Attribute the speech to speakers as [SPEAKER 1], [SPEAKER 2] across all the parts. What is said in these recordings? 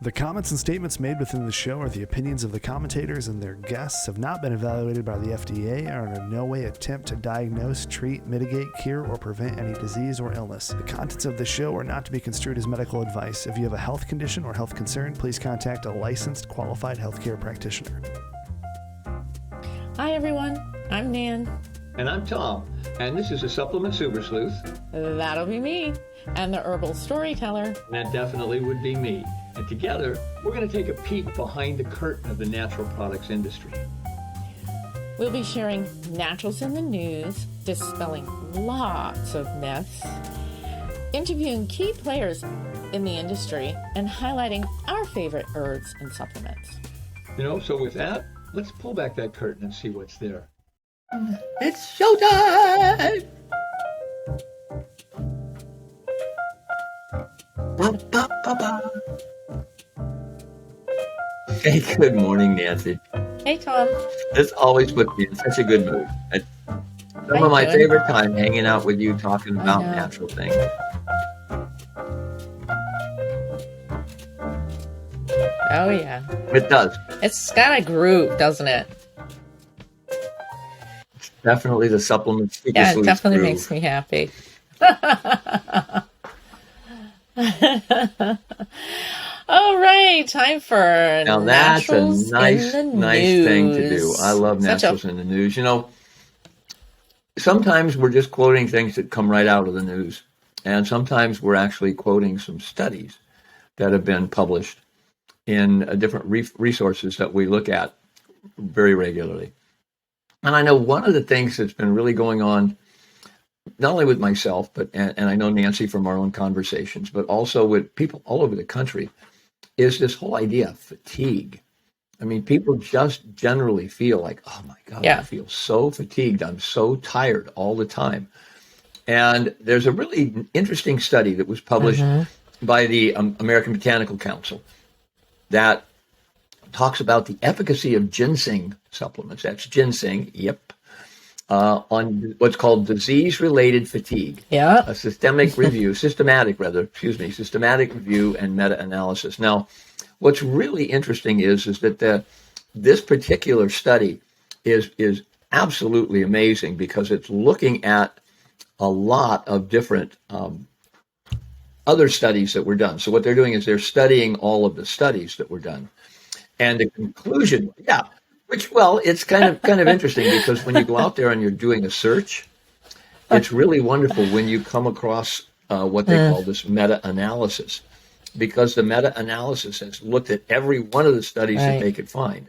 [SPEAKER 1] The comments and statements made within the show are the opinions of the commentators and their guests, have not been evaluated by the FDA, and are in no way attempt to diagnose, treat, mitigate, cure, or prevent any disease or illness. The contents of this show are not to be construed as medical advice. If you have a health condition or health concern, please contact a licensed, qualified healthcare practitioner.
[SPEAKER 2] Hi everyone, I'm Nan.
[SPEAKER 3] And I'm Tom, and this is a Supplement Super Sleuth.
[SPEAKER 2] That'll be me, and the Herbal Storyteller.
[SPEAKER 3] And that definitely would be me. And together, we're going to take a peek behind the curtain of the natural products industry.
[SPEAKER 2] We'll be sharing naturals in the news, dispelling lots of myths, interviewing key players in the industry, and highlighting our favorite herbs and supplements.
[SPEAKER 3] So with that, let's pull back that curtain and see what's there.
[SPEAKER 4] It's showtime! Ba, ba, ba, ba. Hey, good morning, Nancy.
[SPEAKER 2] Hey, Tom.
[SPEAKER 4] This always puts me in such a good mood. It's some of my favorite time hanging out with you talking about natural things.
[SPEAKER 2] Oh, yeah.
[SPEAKER 4] It does.
[SPEAKER 2] It's got a groove, doesn't it?
[SPEAKER 4] It's definitely the supplement.
[SPEAKER 2] Yeah, it definitely makes me happy. All right, time for
[SPEAKER 4] now that's a nice thing to do. I love naturals in the news. Sometimes we're just quoting things that come right out of the news, and sometimes we're actually quoting some studies that have been published in different resources that we look at very regularly. And I know one of the things that's been really going on, not only with myself, but and I know Nancy from our own conversations, but also with people all over the country, is this whole idea of fatigue. I mean, people just generally feel like, oh my God, I feel so fatigued. I'm so tired all the time. And there's a really interesting study that was published by the American Botanical Council that talks about the efficacy of ginseng supplements. That's ginseng, on what's called disease-related fatigue.
[SPEAKER 2] Yeah.
[SPEAKER 4] A systematic review and meta-analysis. Now, what's really interesting is that this particular study is absolutely amazing because it's looking at a lot of different other studies that were done. So what they're doing is they're studying all of the studies that were done. And the conclusion, it's kind of interesting because when you go out there and you're doing a search, it's really wonderful when you come across what they call this meta-analysis, because the meta-analysis has looked at every one of the studies that they could find,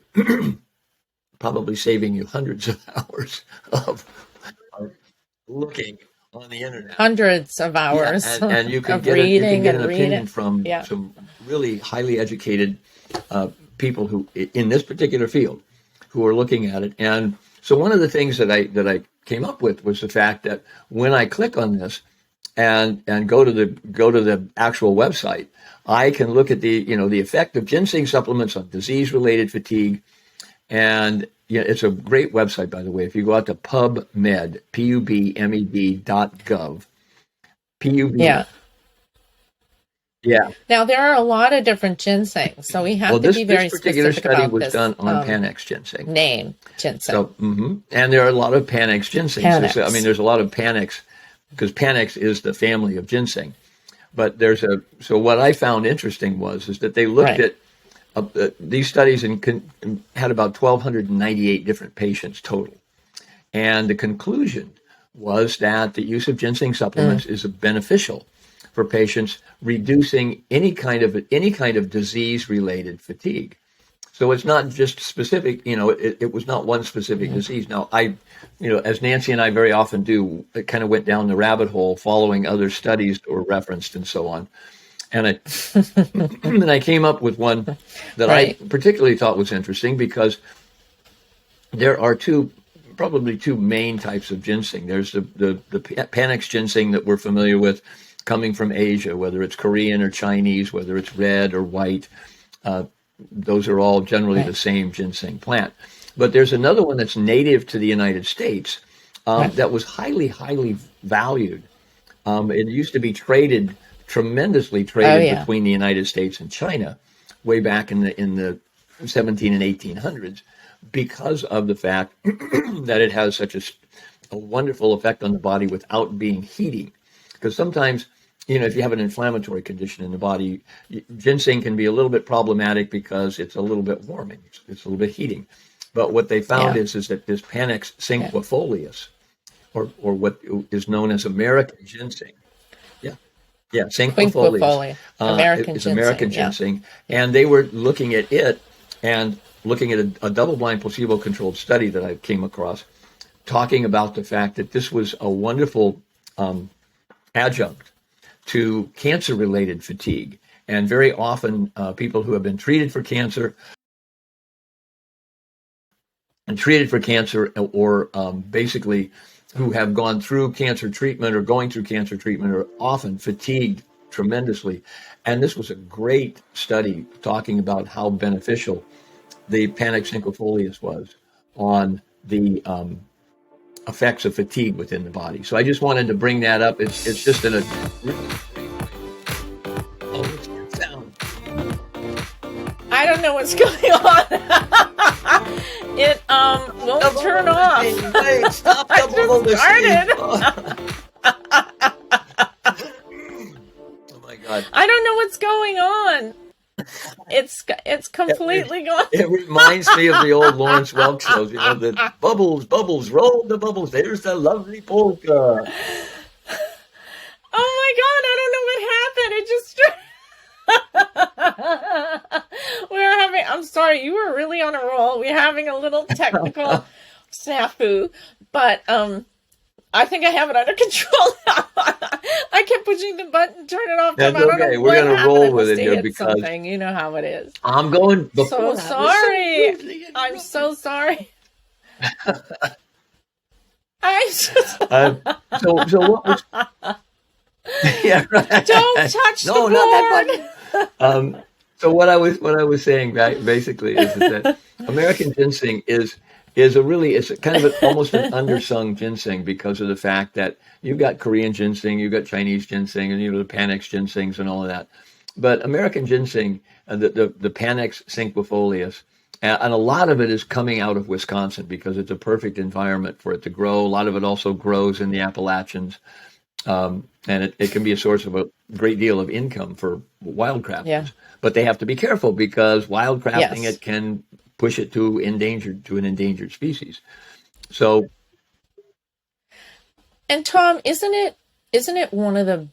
[SPEAKER 4] probably saving you hundreds of hours of looking on the internet.
[SPEAKER 2] Hundreds of hours
[SPEAKER 4] and you can
[SPEAKER 2] of
[SPEAKER 4] get
[SPEAKER 2] reading
[SPEAKER 4] an opinion from some really highly educated people who, in this particular field, who are looking at it. And so one of the things that I came up with was the fact that when I click on this and go to the actual website, I can look at the effect of ginseng supplements on disease-related fatigue. And it's a great website, by the way. If you go out to PubMed, PUBMED.gov, PUB. Yeah.
[SPEAKER 2] Now, there are a lot of different ginseng, so we have to be very specific about this.
[SPEAKER 4] This particular study was done on Panax ginseng.
[SPEAKER 2] Name, ginseng.
[SPEAKER 4] So, and there are a lot of Panax ginseng. So, there's a lot of Panax, because Panax is the family of ginseng. But so what I found interesting is that they looked at these studies and had about 1,298 different patients total. And the conclusion was that the use of ginseng supplements is beneficial for patients reducing any kind of disease-related fatigue. So it's not just specific, it was not one specific disease. Now, as Nancy and I very often do, it kind of went down the rabbit hole following other studies that were referenced and so on. And I came up with one that I particularly thought was interesting because there are probably two main types of ginseng. There's the Panax ginseng that we're familiar with, coming from Asia, whether it's Korean or Chinese, whether it's red or white. Those are all generally the same ginseng plant. But there's another one that's native to the United States that was highly, highly valued. It used to be tremendously traded between the United States and China. way back in the 17 and 1800s, because of the fact that it has such a wonderful effect on the body without being heating. Because sometimes, if you have an inflammatory condition in the body, ginseng can be a little bit problematic because it's a little bit warming, it's a little bit heating. But what they found is that this Panax cinquefolius, or what is known as American ginseng, cinquefolius, American ginseng, and they were looking at it and looking at a double-blind placebo-controlled study that I came across, talking about the fact that this was a wonderful adjunct to cancer-related fatigue. And very often people who have been treated for cancer or basically who have gone through cancer treatment or going through cancer treatment are often fatigued tremendously. And this was a great study talking about how beneficial the Panax cinquefolius was on the effects of fatigue within the body. So I just wanted to bring that up. It's just in a really great way. Oh, what's that sound?
[SPEAKER 2] I don't know what's going on. It won't turn off.
[SPEAKER 4] Wait, stop
[SPEAKER 2] I just started.
[SPEAKER 4] Oh my God.
[SPEAKER 2] I don't know what's going on. It's completely gone.
[SPEAKER 4] It reminds me of the old Lawrence Welk shows, the bubbles, roll the bubbles. There's the lovely polka.
[SPEAKER 2] Oh my God, I don't know what happened. It just I'm sorry, you were really on a roll. We're having a little technical snafu, but I think I have it under control now. I kept pushing the button, turn it off.
[SPEAKER 4] That's okay. We're going to roll with it here because
[SPEAKER 2] something. You know how it is.
[SPEAKER 4] I'm going.
[SPEAKER 2] So sorry. I'm so sorry.
[SPEAKER 4] So what was? Yeah, right.
[SPEAKER 2] Don't touch the board.
[SPEAKER 4] Not that button. So what I was saying basically is that American ginseng is kind of almost an undersung ginseng because of the fact that you've got Korean ginseng, you've got Chinese ginseng, and the Panax ginsengs and all of that. But American ginseng, the Panax cinquefolius, and a lot of it is coming out of Wisconsin because it's a perfect environment for it to grow. A lot of it also grows in the Appalachians, and it can be a source of a great deal of income for wildcrafters.
[SPEAKER 2] Yeah.
[SPEAKER 4] But they have to be careful because wildcrafting it can push it to an endangered species. So,
[SPEAKER 2] and Tom, isn't it one of the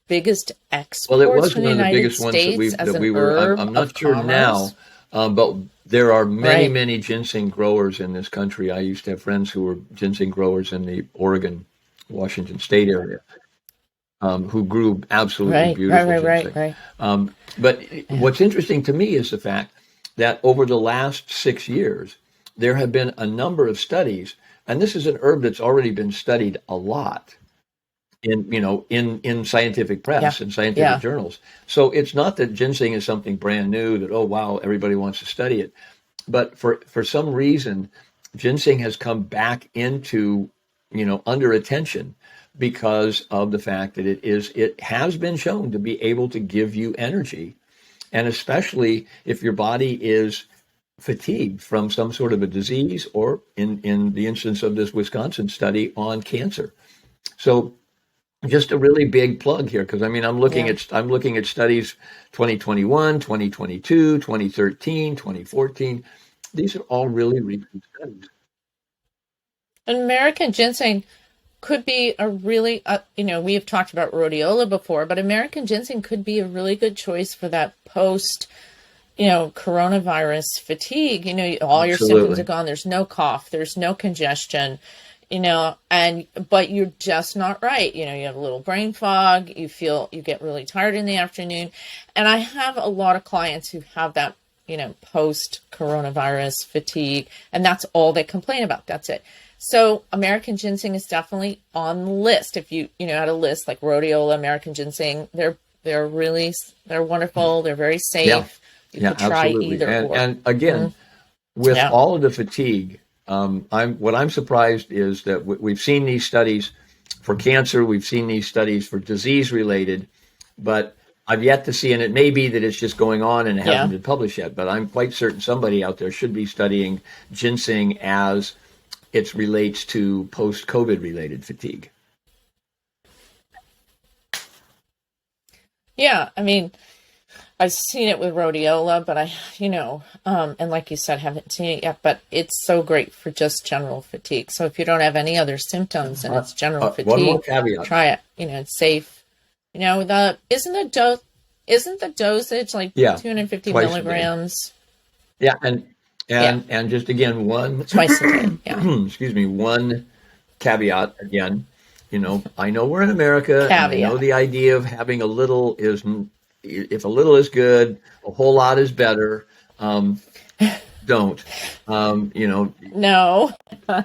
[SPEAKER 2] biggest exports?
[SPEAKER 4] Well, it was
[SPEAKER 2] from
[SPEAKER 4] one of the
[SPEAKER 2] United
[SPEAKER 4] biggest
[SPEAKER 2] States
[SPEAKER 4] ones that we were. I'm not sure now, but there are many ginseng growers in this country. I used to have friends who were ginseng growers in the Oregon, Washington State area, who grew absolutely beautiful ginseng. But what's interesting to me is the fact that over the last 6 years, there have been a number of studies, and this is an herb that's already been studied a lot in scientific press and scientific journals. So it's not that ginseng is something brand new that, oh, wow, everybody wants to study it. But for some reason, ginseng has come back into, under attention because of the fact that it has been shown to be able to give you energy. And especially if your body is fatigued from some sort of a disease or in the instance of this Wisconsin study on cancer. So just a really big plug here, because I'm looking at studies 2021, 2022, 2013, 2014. These are all really recent studies.
[SPEAKER 2] American ginseng could be a really, we have talked about rhodiola before, but American ginseng could be a really good choice for that post, coronavirus fatigue. All your symptoms are gone. There's no cough. There's no congestion, but you're just not right. You have a little brain fog. You get really tired in the afternoon. And I have a lot of clients who have that, post coronavirus fatigue, and that's all they complain about. That's it. So American ginseng is definitely on the list. If you had a list like rhodiola, American ginseng, they're wonderful. They're very safe. You could try either.
[SPEAKER 4] And again, with all of the fatigue, I'm surprised is that we've seen these studies for cancer, we've seen these studies for disease related, but I've yet to see, and it may be that it's just going on and it hasn't been published yet, but I'm quite certain somebody out there should be studying ginseng as it relates to post-COVID related fatigue.
[SPEAKER 2] Yeah, I mean, I've seen it with rhodiola, but and like you said, haven't seen it yet, but it's so great for just general fatigue. So if you don't have any other symptoms and it's general fatigue,
[SPEAKER 4] one more caveat.
[SPEAKER 2] Try it. It's safe. Isn't the dosage like 250 milligrams?
[SPEAKER 4] Yeah, and just again,
[SPEAKER 2] twice a day. Yeah.
[SPEAKER 4] Excuse me, one caveat again. I know we're in America. And I know the idea of having a little is, if a little is good, a whole lot is better. Don't.
[SPEAKER 2] No.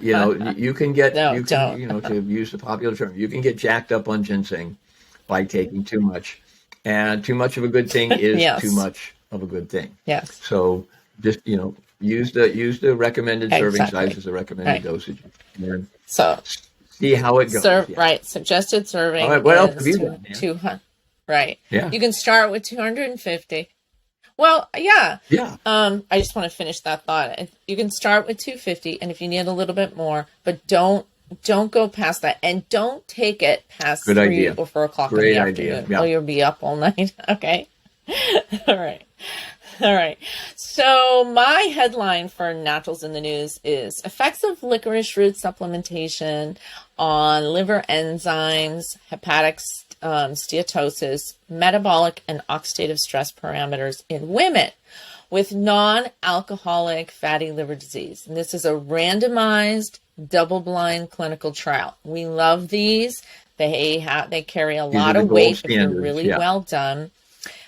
[SPEAKER 4] You can get to use the popular term, you can get jacked up on ginseng by taking too much, and too much of a good thing is too much of a good thing.
[SPEAKER 2] Yes.
[SPEAKER 4] So just use the recommended serving size as the recommended dosage. And
[SPEAKER 2] so
[SPEAKER 4] see how it goes.
[SPEAKER 2] Right. Suggested serving.
[SPEAKER 4] All right. What else have you done?
[SPEAKER 2] 200. Right.
[SPEAKER 4] Yeah.
[SPEAKER 2] You can start with 250. Well, yeah.
[SPEAKER 4] Yeah.
[SPEAKER 2] I just want to finish that thought. You can start with 250, and if you need a little bit more, but don't go past that, and don't take it past 3 or 4 o'clock in the afternoon. Yeah. Or you'll be up all night. Okay. All right. So my headline for Naturals in the News is effects of licorice root supplementation on liver enzymes, hepatic steatosis, metabolic and oxidative stress parameters in women with non-alcoholic fatty liver disease. And this is a randomized, double-blind clinical trial. We love these. They carry a lot of weight if they're really well done.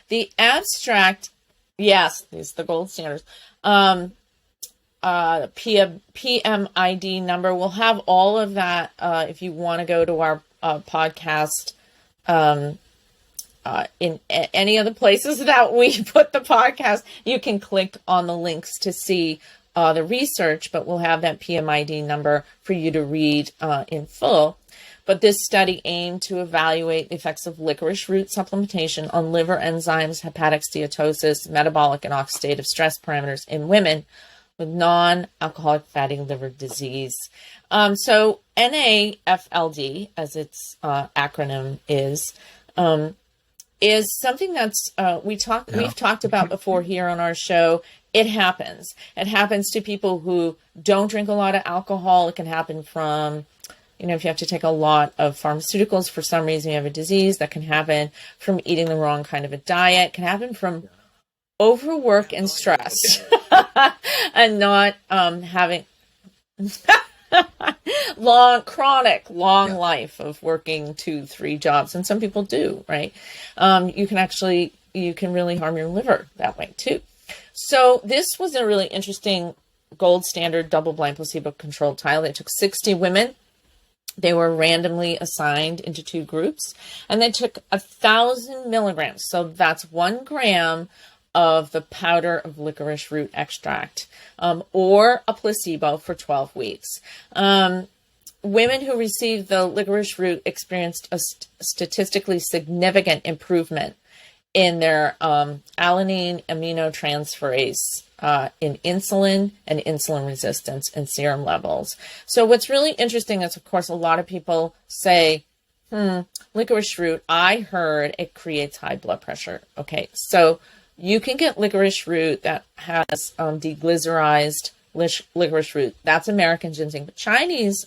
[SPEAKER 2] The abstract, yes, these are the gold standards. PMID number. We'll have all of that if you want to go to our podcast. In any of the places that we put the podcast, you can click on the links to see the research, but we'll have that PMID number for you to read in full. But this study aimed to evaluate the effects of licorice root supplementation on liver enzymes, hepatic steatosis, metabolic and oxidative stress parameters in women with non-alcoholic fatty liver disease. So NAFLD, as its acronym is something that's we've talked about before here on our show. It happens. It happens to people who don't drink a lot of alcohol. It can happen from, if you have to take a lot of pharmaceuticals for some reason, you have a disease. That can happen from eating the wrong kind of a diet. It can happen from overwork and stress and not having chronic life of working 2-3 jobs. And some people do, right? You can really harm your liver that way too. So this was a really interesting gold standard double-blind placebo-controlled trial. They took 60 women. They were randomly assigned into 2 groups, and they took 1,000 milligrams. So that's 1 gram of the powder of licorice root extract, or a placebo for 12 weeks. Women who received the licorice root experienced a statistically significant improvement in their alanine aminotransferase, in insulin and insulin resistance and serum levels. So what's really interesting is, of course, a lot of people say, licorice root, I heard it creates high blood pressure. Okay, so you can get licorice root that has deglycerized licorice root. That's American ginseng. But Chinese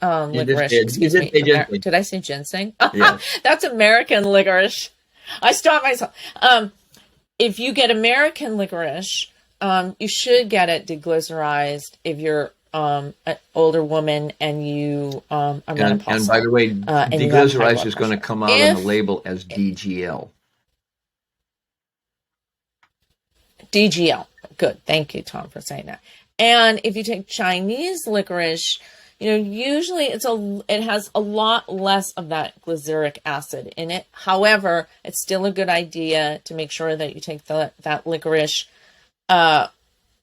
[SPEAKER 2] licorice, did I say ginseng?
[SPEAKER 4] Yeah.
[SPEAKER 2] That's American licorice. I stopped myself. If you get American licorice, you should get it deglycerized if you're an older woman and you are menopausal.
[SPEAKER 4] And by the way, deglycerized is going to come out on the label as DGL.
[SPEAKER 2] DGL. Good. Thank you, Tom, for saying that. And if you take Chinese licorice, usually it has a lot less of that glyceric acid in it. However, it's still a good idea to make sure that you take that licorice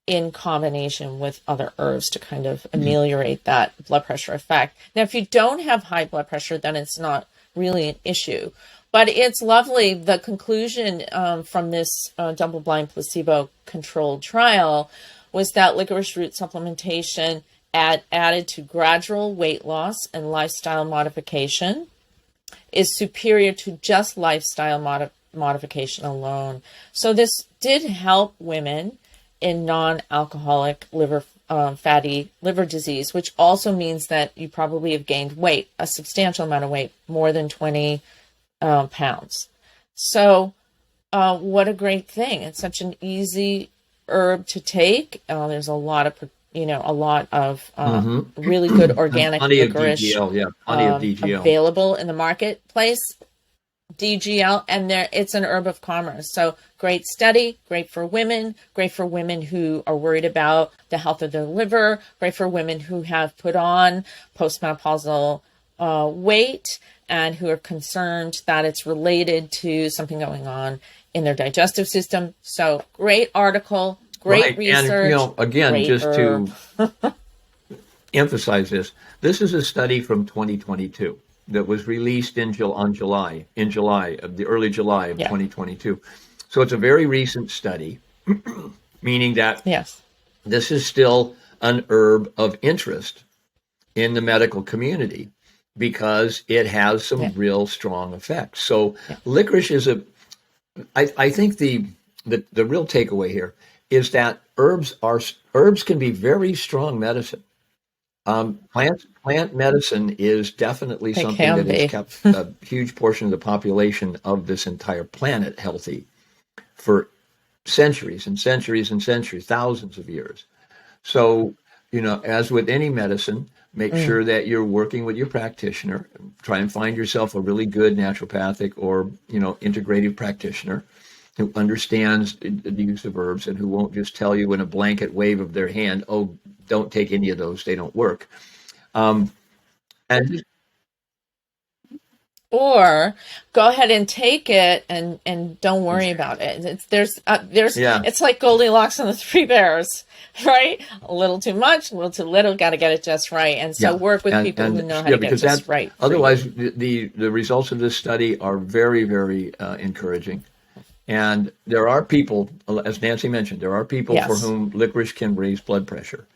[SPEAKER 2] in combination with other herbs to kind of ameliorate that blood pressure effect. Now, if you don't have high blood pressure, then it's not really an issue. But it's lovely. The conclusion from this double-blind placebo-controlled trial was that licorice root supplementation added to gradual weight loss and lifestyle modification is superior to just lifestyle modification alone. So this did help women in non-alcoholic fatty liver disease, which also means that you probably have gained weight, a substantial amount of weight, more than 20 pounds. So what a great thing. It's such an easy herb to take. There's a lot of really good organic licorice
[SPEAKER 4] plenty of DGL
[SPEAKER 2] available in the marketplace. DGL, and it's an herb of commerce. So great study, great for women who are worried about the health of their liver, great for women who have put on postmenopausal weight and who are concerned that it's related to something going on in their digestive system. So great article, great research.
[SPEAKER 4] And, again, just
[SPEAKER 2] herb.
[SPEAKER 4] to emphasize this is a study from 2022 that was released in early July of 2022. So it's a very recent study, meaning that this is still an herb of interest in the medical community because it has some real strong effects. So licorice is I think the real takeaway here is that herbs can be very strong medicine. Plant medicine is definitely something that has kept a huge portion of the population of this entire planet healthy for centuries and centuries and centuries, thousands of years. So, as with any medicine, make sure that you're working with your practitioner. Try and find yourself a really good naturopathic or, integrative practitioner who understands the use of herbs and who won't just tell you in a blanket wave of their hand, oh, don't take any of those, they don't work.
[SPEAKER 2] Or go ahead and take it and don't worry about it. It's like Goldilocks and the Three Bears, right? A little too much, a little too little, got to get it just right. And so work with people who know how to get it just right.
[SPEAKER 4] Otherwise, the results of this study are very, very encouraging. And there are people, as Nancy mentioned, there are people for whom licorice can raise blood pressure.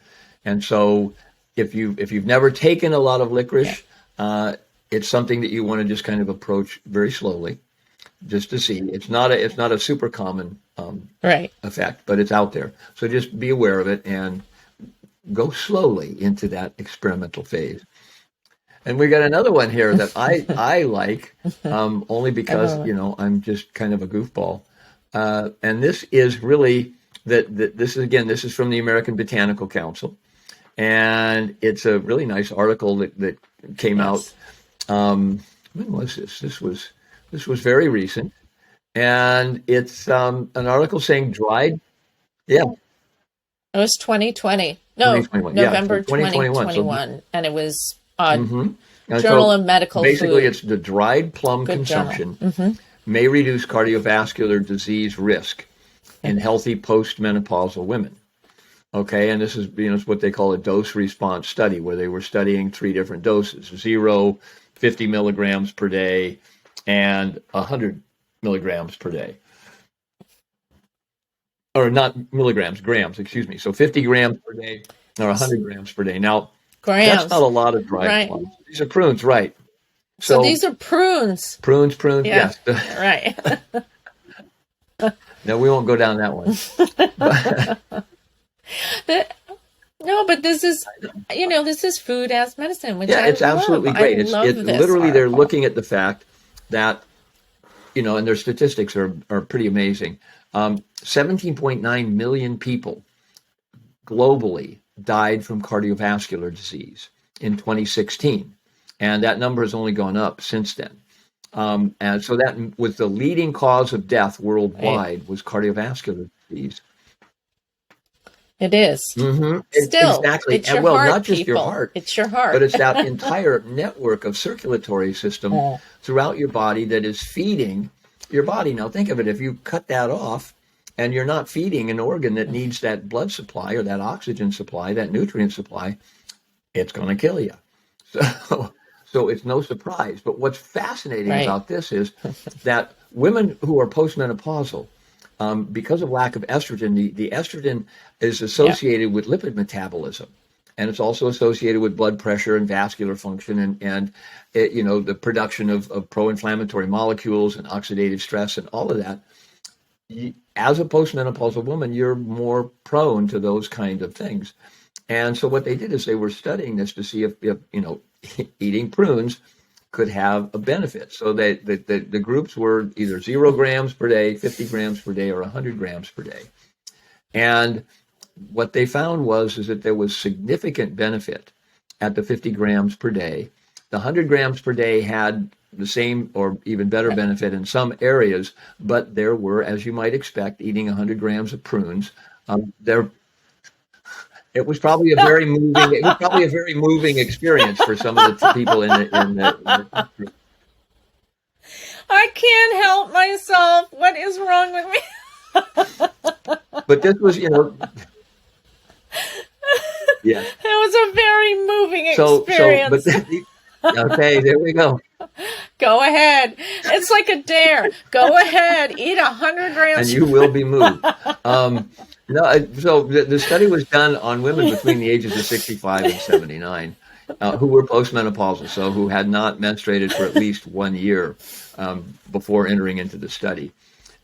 [SPEAKER 4] And so if you've never taken a lot of licorice, it's something that you want to just kind of approach very slowly, just to see. It's not a super common effect, but it's out there. So just be aware of it and go slowly into that experimental phase. And we got another one here that I like, only because I'm just kind of a goofball. And this is really this is from the American Botanical Council, and it's a really nice article that came out. When was this? This was very recent, and it's an article saying dried. Yeah,
[SPEAKER 2] it was 2020. No, 2021. November 2021, and it was Journal of Medical
[SPEAKER 4] basically,
[SPEAKER 2] Food.
[SPEAKER 4] It's the dried plum consumption may reduce cardiovascular disease risk in healthy postmenopausal women. Okay, and this is it's what they call a dose response study, where they were studying 3 different doses: 0, 50 milligrams per day, and 100 milligrams per day. Or not milligrams, grams, excuse me. So 50 grams per day or 100 grams per day. Now, that's not a lot of dried plums. These are prunes, right?
[SPEAKER 2] So these are prunes.
[SPEAKER 4] Prunes, yes.
[SPEAKER 2] Right.
[SPEAKER 4] No, we won't go down that one.
[SPEAKER 2] But this is food as medicine, which
[SPEAKER 4] it's absolutely great. It's literally they're looking at the fact that, and their statistics are pretty amazing. 17.9 million people globally died from cardiovascular disease in 2016. And that number has only gone up since then. And so that was the leading cause of death worldwide was cardiovascular disease.
[SPEAKER 2] It is.
[SPEAKER 4] Mm-hmm.
[SPEAKER 2] Still,
[SPEAKER 4] exactly.
[SPEAKER 2] It's your heart,
[SPEAKER 4] not just
[SPEAKER 2] people.
[SPEAKER 4] Your heart.
[SPEAKER 2] It's your heart.
[SPEAKER 4] But it's that entire network of circulatory system throughout your body that is feeding your body. Now think of it, if you cut that off and you're not feeding an organ that needs that blood supply or that oxygen supply, that nutrient supply, it's going to kill you. So it's no surprise. But what's fascinating about this is that women who are postmenopausal, because of lack of estrogen, the estrogen is associated with lipid metabolism. And it's also associated with blood pressure and vascular function and it, the production of pro-inflammatory molecules and oxidative stress and all of that. As a postmenopausal woman, you're more prone to those kind of things. And so what they did is they were studying this to see if eating prunes could have a benefit. So the groups were either 0 grams per day, 50 grams per day, or 100 grams per day. And what they found is that there was significant benefit at the 50 grams per day. The 100 grams per day had the same or even better benefit in some areas, but there were, as you might expect, eating 100 grams of prunes. It was probably a very moving experience for some of the people in the group.
[SPEAKER 2] I can't help myself. What is wrong with me?
[SPEAKER 4] But this was, yeah.
[SPEAKER 2] It was a very moving experience.
[SPEAKER 4] Okay, there we go.
[SPEAKER 2] Go ahead. It's like a dare. Go ahead. Eat 100 grams.
[SPEAKER 4] And you will be moved. So the study was done on women between the ages of 65 and 79 who were postmenopausal, so who had not menstruated for at least 1 year before entering into the study.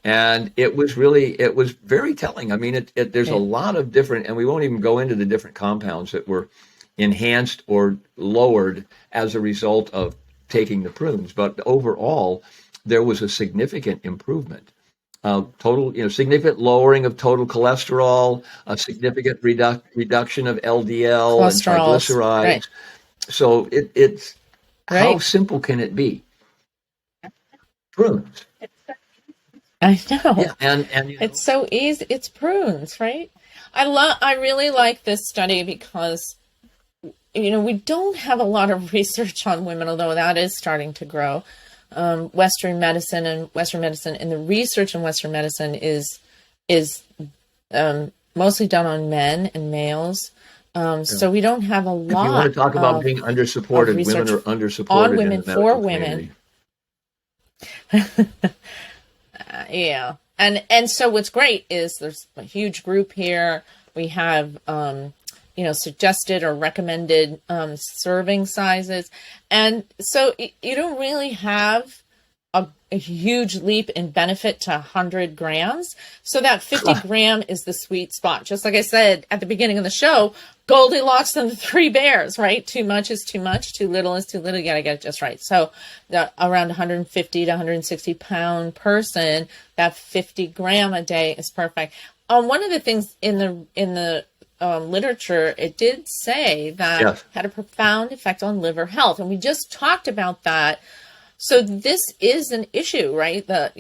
[SPEAKER 4] And it was very telling. I mean, there's a lot of different, and we won't even go into the different compounds that were enhanced or lowered as a result of taking the prunes. But overall, there was a significant improvement. Significant lowering of total cholesterol, a significant reduction of LDL and triglycerides. Right. So it's how simple can it be? Prunes.
[SPEAKER 2] I know.
[SPEAKER 4] Yeah, and
[SPEAKER 2] it's so easy. It's prunes, right? I really like this study because we don't have a lot of research on women, although that is starting to grow. Western medicine and the research in Western medicine is mostly done on men and males. So we don't have a lot. If
[SPEAKER 4] you want to talk about being undersupported, women are undersupported
[SPEAKER 2] on women
[SPEAKER 4] in the
[SPEAKER 2] for women. Yeah, and so what's great is there's a huge group here. We have suggested or recommended serving sizes. And so you don't really have a huge leap in benefit to 100 grams. So that 50 gram is the sweet spot. Just like I said at the beginning of the show, Goldilocks and the three bears, right? Too much is too much, too little is too little. You got to get it just right. So around 150 to 160 pound person, that 50 gram a day is perfect. One of the things in the literature, it did say that had a profound effect on liver health. And we just talked about that. So this is an issue, right? The,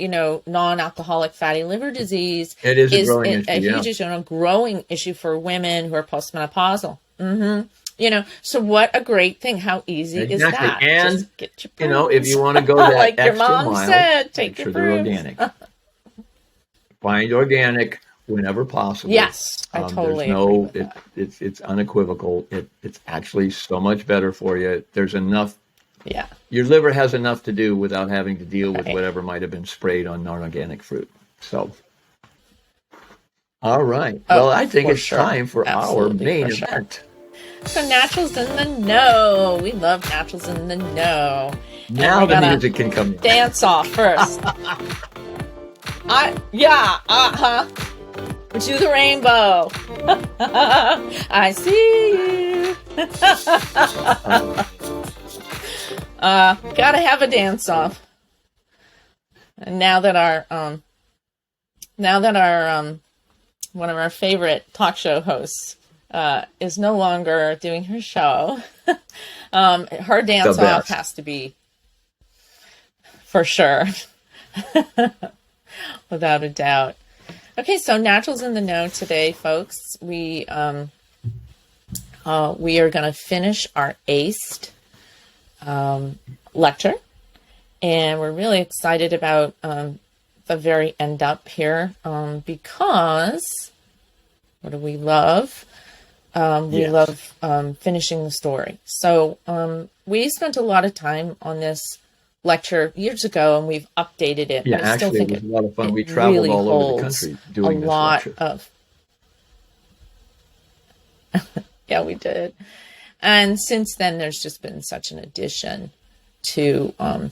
[SPEAKER 2] non-alcoholic fatty liver disease
[SPEAKER 4] it is a growing issue,
[SPEAKER 2] huge issue, a growing issue for women who are postmenopausal. Mm-hmm. So what a great thing. How easy is that?
[SPEAKER 4] And,
[SPEAKER 2] just get your
[SPEAKER 4] if you want to go that
[SPEAKER 2] like
[SPEAKER 4] extra
[SPEAKER 2] your mom
[SPEAKER 4] mile,
[SPEAKER 2] said,
[SPEAKER 4] make sure they're organic. Find organic whenever possible.
[SPEAKER 2] Yes, I totally agree with that.
[SPEAKER 4] It's unequivocal. It's actually so much better for you. There's enough.
[SPEAKER 2] Yeah.
[SPEAKER 4] Your liver has enough to do without having to deal with whatever might have been sprayed on non-organic fruit. So, all right. Well, I think it's time for our main event.
[SPEAKER 2] So Naturals in the Know. We love Naturals in the Know.
[SPEAKER 4] Now the music can come in.
[SPEAKER 2] Dance off first. To the rainbow. I see you. Gotta have a dance off. And now that our one of our favorite talk show hosts is no longer doing her show, her dance off has to be for sure. Without a doubt. Okay, so Naturals in the Know today, folks. We are going to finish our ACED lecture, and we're really excited about the very end up here because what do we love? We love finishing the story. So we spent a lot of time on this lecture years ago, and we've updated it.
[SPEAKER 4] Yeah,
[SPEAKER 2] but I still
[SPEAKER 4] actually,
[SPEAKER 2] think
[SPEAKER 4] it was a lot of fun. We
[SPEAKER 2] really
[SPEAKER 4] traveled all over the
[SPEAKER 2] holds
[SPEAKER 4] country doing
[SPEAKER 2] a
[SPEAKER 4] this
[SPEAKER 2] lot
[SPEAKER 4] lecture.
[SPEAKER 2] of. Yeah, we did. And since then, there's just been such an addition to, to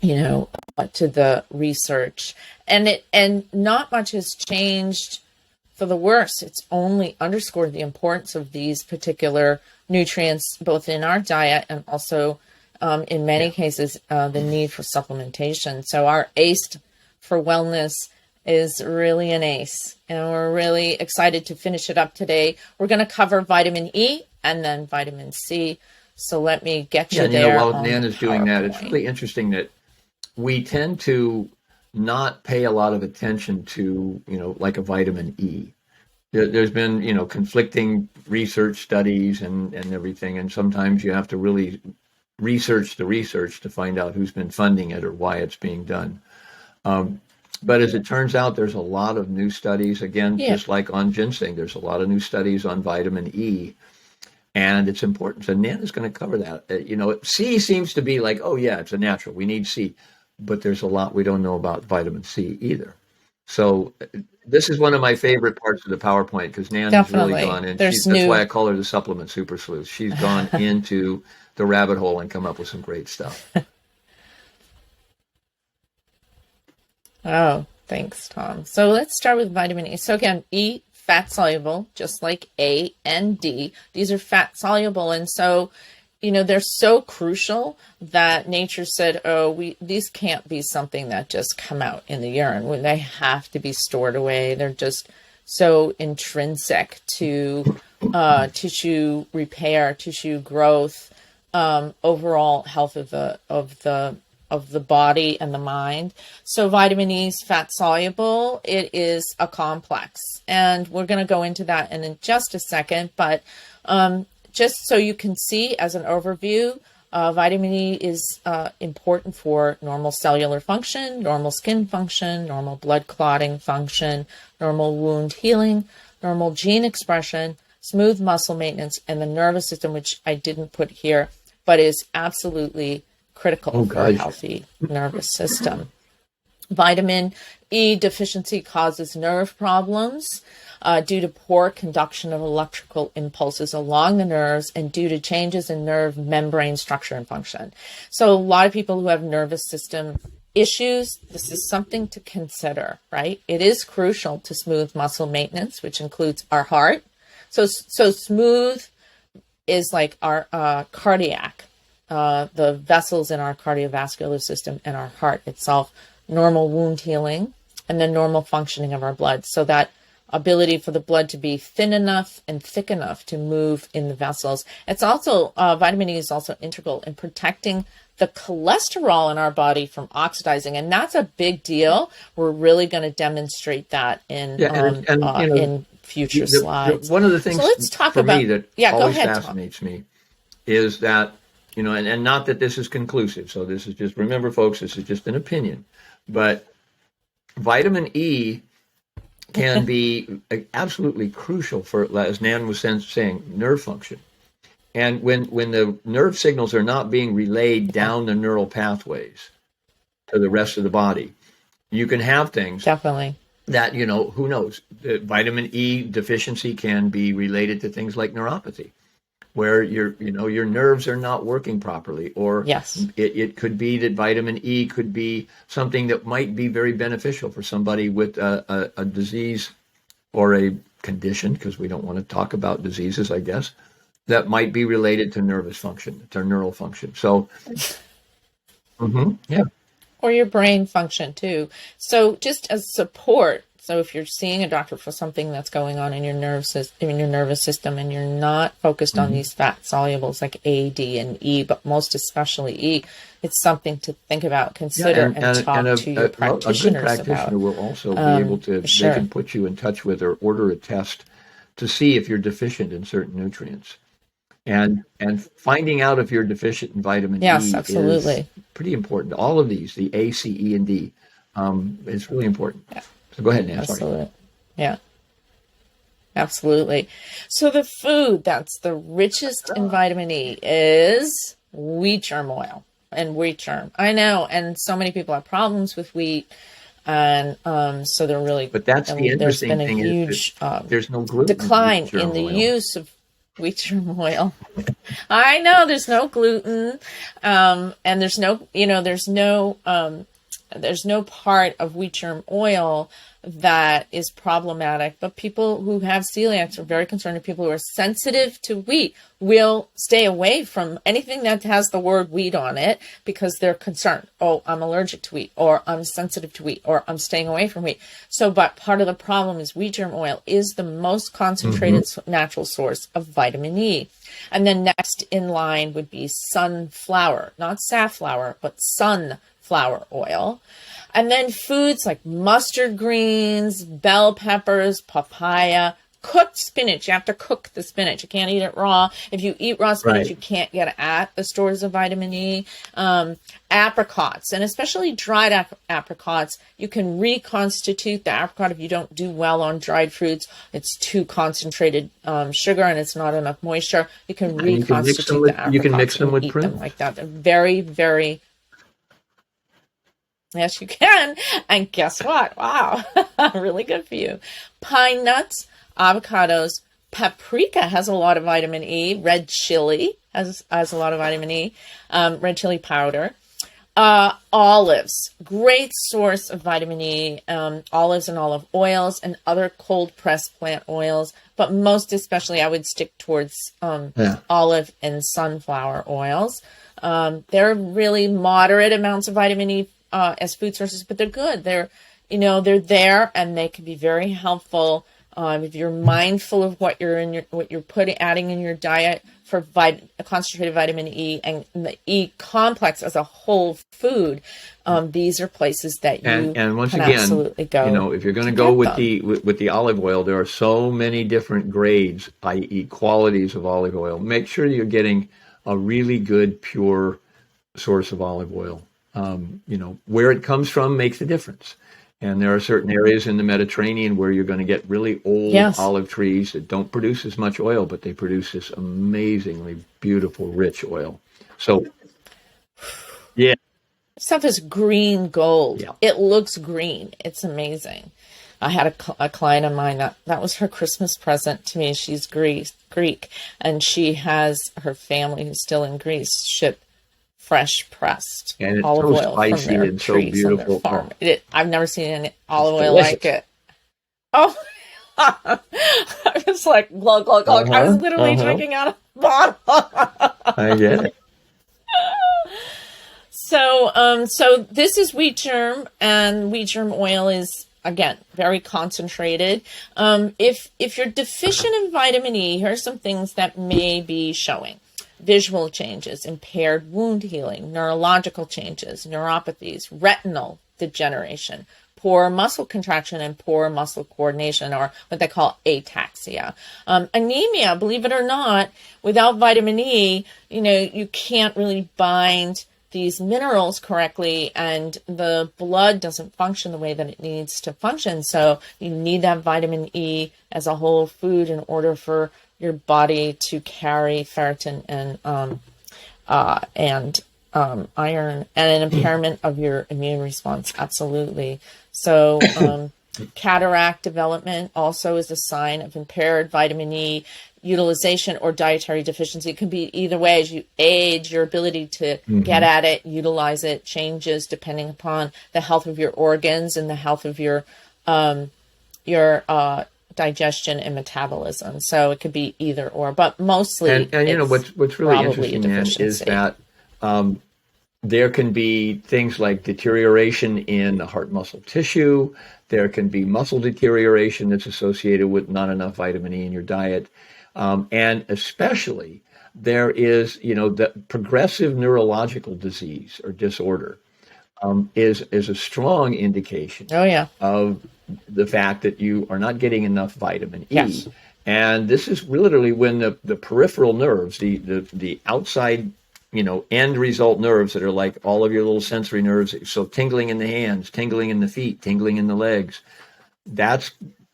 [SPEAKER 2] the research, and not much has changed for the worse. It's only underscored the importance of these particular nutrients, both in our diet and also, in many cases, the need for supplementation. So our ACED for wellness is really an ace, and we're really excited to finish it up today. We're going to cover vitamin E and then vitamin C. So let me get you there.
[SPEAKER 4] While Nan is doing that, it's really interesting that we tend to not pay a lot of attention to, like a vitamin E. There's been, conflicting research studies and everything, and sometimes you have to really research the research to find out who's been funding it or why it's being done. But as it turns out, there's a lot of new studies, again, just like on ginseng, there's a lot of new studies on vitamin E, and it's important. So Nan is going to cover that. C seems to be like, oh yeah, it's a natural, we need C, but there's a lot we don't know about vitamin C either. So this is one of my favorite parts of the PowerPoint, because Nan has really gone in. That's why I call her the supplement super sleuth. She's gone into the rabbit hole and come up with some great stuff.
[SPEAKER 2] Oh, thanks, Tom. So let's start with vitamin E. So again, E, fat soluble, just like A and D. These are fat soluble. And so, they're so crucial that nature said, these can't be something that just come out in the urine. They have to be stored away. They're just so intrinsic to tissue repair, tissue growth, overall health of the body and the mind. So vitamin E is fat soluble. It is a complex, and we're going to go into that in just a second. But just so you can see as an overview, vitamin E is important for normal cellular function, normal skin function, normal blood clotting function, normal wound healing, normal gene expression, smooth muscle maintenance, and the nervous system, which I didn't put here, but is absolutely critical for a healthy nervous system. Vitamin E deficiency causes nerve problems due to poor conduction of electrical impulses along the nerves and due to changes in nerve membrane structure and function. So a lot of people who have nervous system issues, this is something to consider, right? It is crucial to smooth muscle maintenance, which includes our heart. So smooth is like our cardiac, the vessels in our cardiovascular system and our heart itself, normal wound healing, and then normal functioning of our blood. So that ability for the blood to be thin enough and thick enough to move in the vessels. It's also, vitamin E is also integral in protecting the cholesterol in our body from oxidizing. And that's a big deal. We're really going to demonstrate that in future slides.
[SPEAKER 4] One of the things
[SPEAKER 2] so let's talk
[SPEAKER 4] for
[SPEAKER 2] about,
[SPEAKER 4] me that always fascinates me is that, and not that this is conclusive. So this is just, remember folks, this is just an opinion, but vitamin E can be absolutely crucial for, as Nan was saying, nerve function. And when the nerve signals are not being relayed down the neural pathways to the rest of the body, you can have things
[SPEAKER 2] definitely
[SPEAKER 4] that, who knows, vitamin E deficiency can be related to things like neuropathy, where your nerves are not working properly, or it could be that vitamin E could be something that might be very beneficial for somebody with a disease or a condition, because we don't want to talk about diseases, I guess, that might be related to nervous function, to neural function. So,
[SPEAKER 2] or your brain function too. So just as support. So if you're seeing a doctor for something that's going on in your nervous system, and you're not focused on these fat solubles like A, D, and E, but most especially E, it's something to think about, consider, and talk to your practitioners about. A good practitioner
[SPEAKER 4] will also be able to, they can put you in touch with or order a test to see if you're deficient in certain nutrients. And finding out if you're deficient in vitamin E is pretty important. All of these, the A, C, E, and D, is really important. Yeah. So go ahead, Nan.
[SPEAKER 2] Absolutely. Yeah. Absolutely. So the food that's the richest in vitamin E is wheat germ oil and wheat germ. I know, and so many people have problems with wheat, and so they're really.
[SPEAKER 4] But that's the interesting
[SPEAKER 2] thing. There's been a huge
[SPEAKER 4] there's no gluten
[SPEAKER 2] decline in the use of wheat germ oil. I know there's no gluten, and there's no, there's no part of wheat germ oil that is problematic, but people who have celiacs are very concerned, and people who are sensitive to wheat will stay away from anything that has the word wheat on it because they're concerned. Oh, I'm allergic to wheat, or I'm sensitive to wheat, or I'm staying away from wheat. So, but part of the problem is wheat germ oil is the most concentrated natural source of vitamin E. And then next in line would be sunflower, not safflower, but sunflower oil. And then foods like mustard greens, bell peppers, papaya, cooked spinach. You have to cook the spinach. You can't eat it raw. If you eat raw spinach, you can't get it at the stores of vitamin E. Apricots, and especially dried apricots, you can reconstitute the apricot if you don't do well on dried fruits. It's too concentrated sugar and it's not enough moisture. You can reconstitute the apricots.
[SPEAKER 4] You can mix them with prunes.
[SPEAKER 2] Like that. They're very, very... Yes, you can. And guess what? Wow. Really good for you. Pine nuts, avocados, paprika has a lot of vitamin E. Red chili has a lot of vitamin E. Red chili powder. Olives, great source of vitamin E. Olives and olive oils and other cold pressed plant oils. But most especially, I would stick towards olive and sunflower oils. They're really moderate amounts of vitamin E as food sources, but they're good. They're there, and they can be very helpful if you're mindful of what you're adding in your diet for concentrated vitamin E and the E complex as a whole food. These are places that you
[SPEAKER 4] and once
[SPEAKER 2] can
[SPEAKER 4] again,
[SPEAKER 2] absolutely go.
[SPEAKER 4] If you're going to go with the olive oil, there are so many different grades, i.e., qualities of olive oil. Make sure you're getting a really good, pure source of olive oil. Where it comes from makes a difference. And there are certain areas in the Mediterranean where you're going to get really old olive trees that don't produce as much oil, but they produce this amazingly beautiful, rich oil. So, yeah.
[SPEAKER 2] Stuff is green gold.
[SPEAKER 4] Yeah.
[SPEAKER 2] It looks green. It's amazing. I had a client of mine that was her Christmas present to me. She's Greek, and she has her family who's still in Greece ship fresh pressed
[SPEAKER 4] and it's
[SPEAKER 2] olive
[SPEAKER 4] so
[SPEAKER 2] oil
[SPEAKER 4] spicy
[SPEAKER 2] from their
[SPEAKER 4] and so
[SPEAKER 2] trees and
[SPEAKER 4] beautiful.
[SPEAKER 2] their farm. I've never seen any olive oil
[SPEAKER 4] delicious.
[SPEAKER 2] like it. Oh, I was like, glug, glug, glug. I was literally drinking out of a bottle.
[SPEAKER 4] I get it.
[SPEAKER 2] So this is wheat germ, and wheat germ oil is, again, very concentrated. If you're deficient in vitamin E, here are some things that may be showing. Visual changes, impaired wound healing, neurological changes, neuropathies, retinal degeneration, poor muscle contraction, and poor muscle coordination, or what they call ataxia. Anemia, believe it or not, without vitamin E, you can't really bind these minerals correctly, and the blood doesn't function the way that it needs to function. So you need that vitamin E as a whole food in order for your body to carry ferritin and iron, and an impairment of your immune response. Absolutely. So cataract development also is a sign of impaired vitamin E utilization or dietary deficiency. It can be either way. As you age, your ability to get at it, utilize it, changes depending upon the health of your organs and the health of your digestion and metabolism. So it could be either or, but mostly
[SPEAKER 4] and what's really interesting is that there can be things like deterioration in the heart muscle tissue. There can be muscle deterioration that's associated with not enough vitamin E in your diet. And especially there is, the progressive neurological disease or disorder is a strong indication of the fact that you are not getting enough vitamin E.
[SPEAKER 2] Yes.
[SPEAKER 4] And this is literally when the peripheral nerves, the outside, end result nerves that are like all of your little sensory nerves, so tingling in the hands, tingling in the feet, tingling in the legs,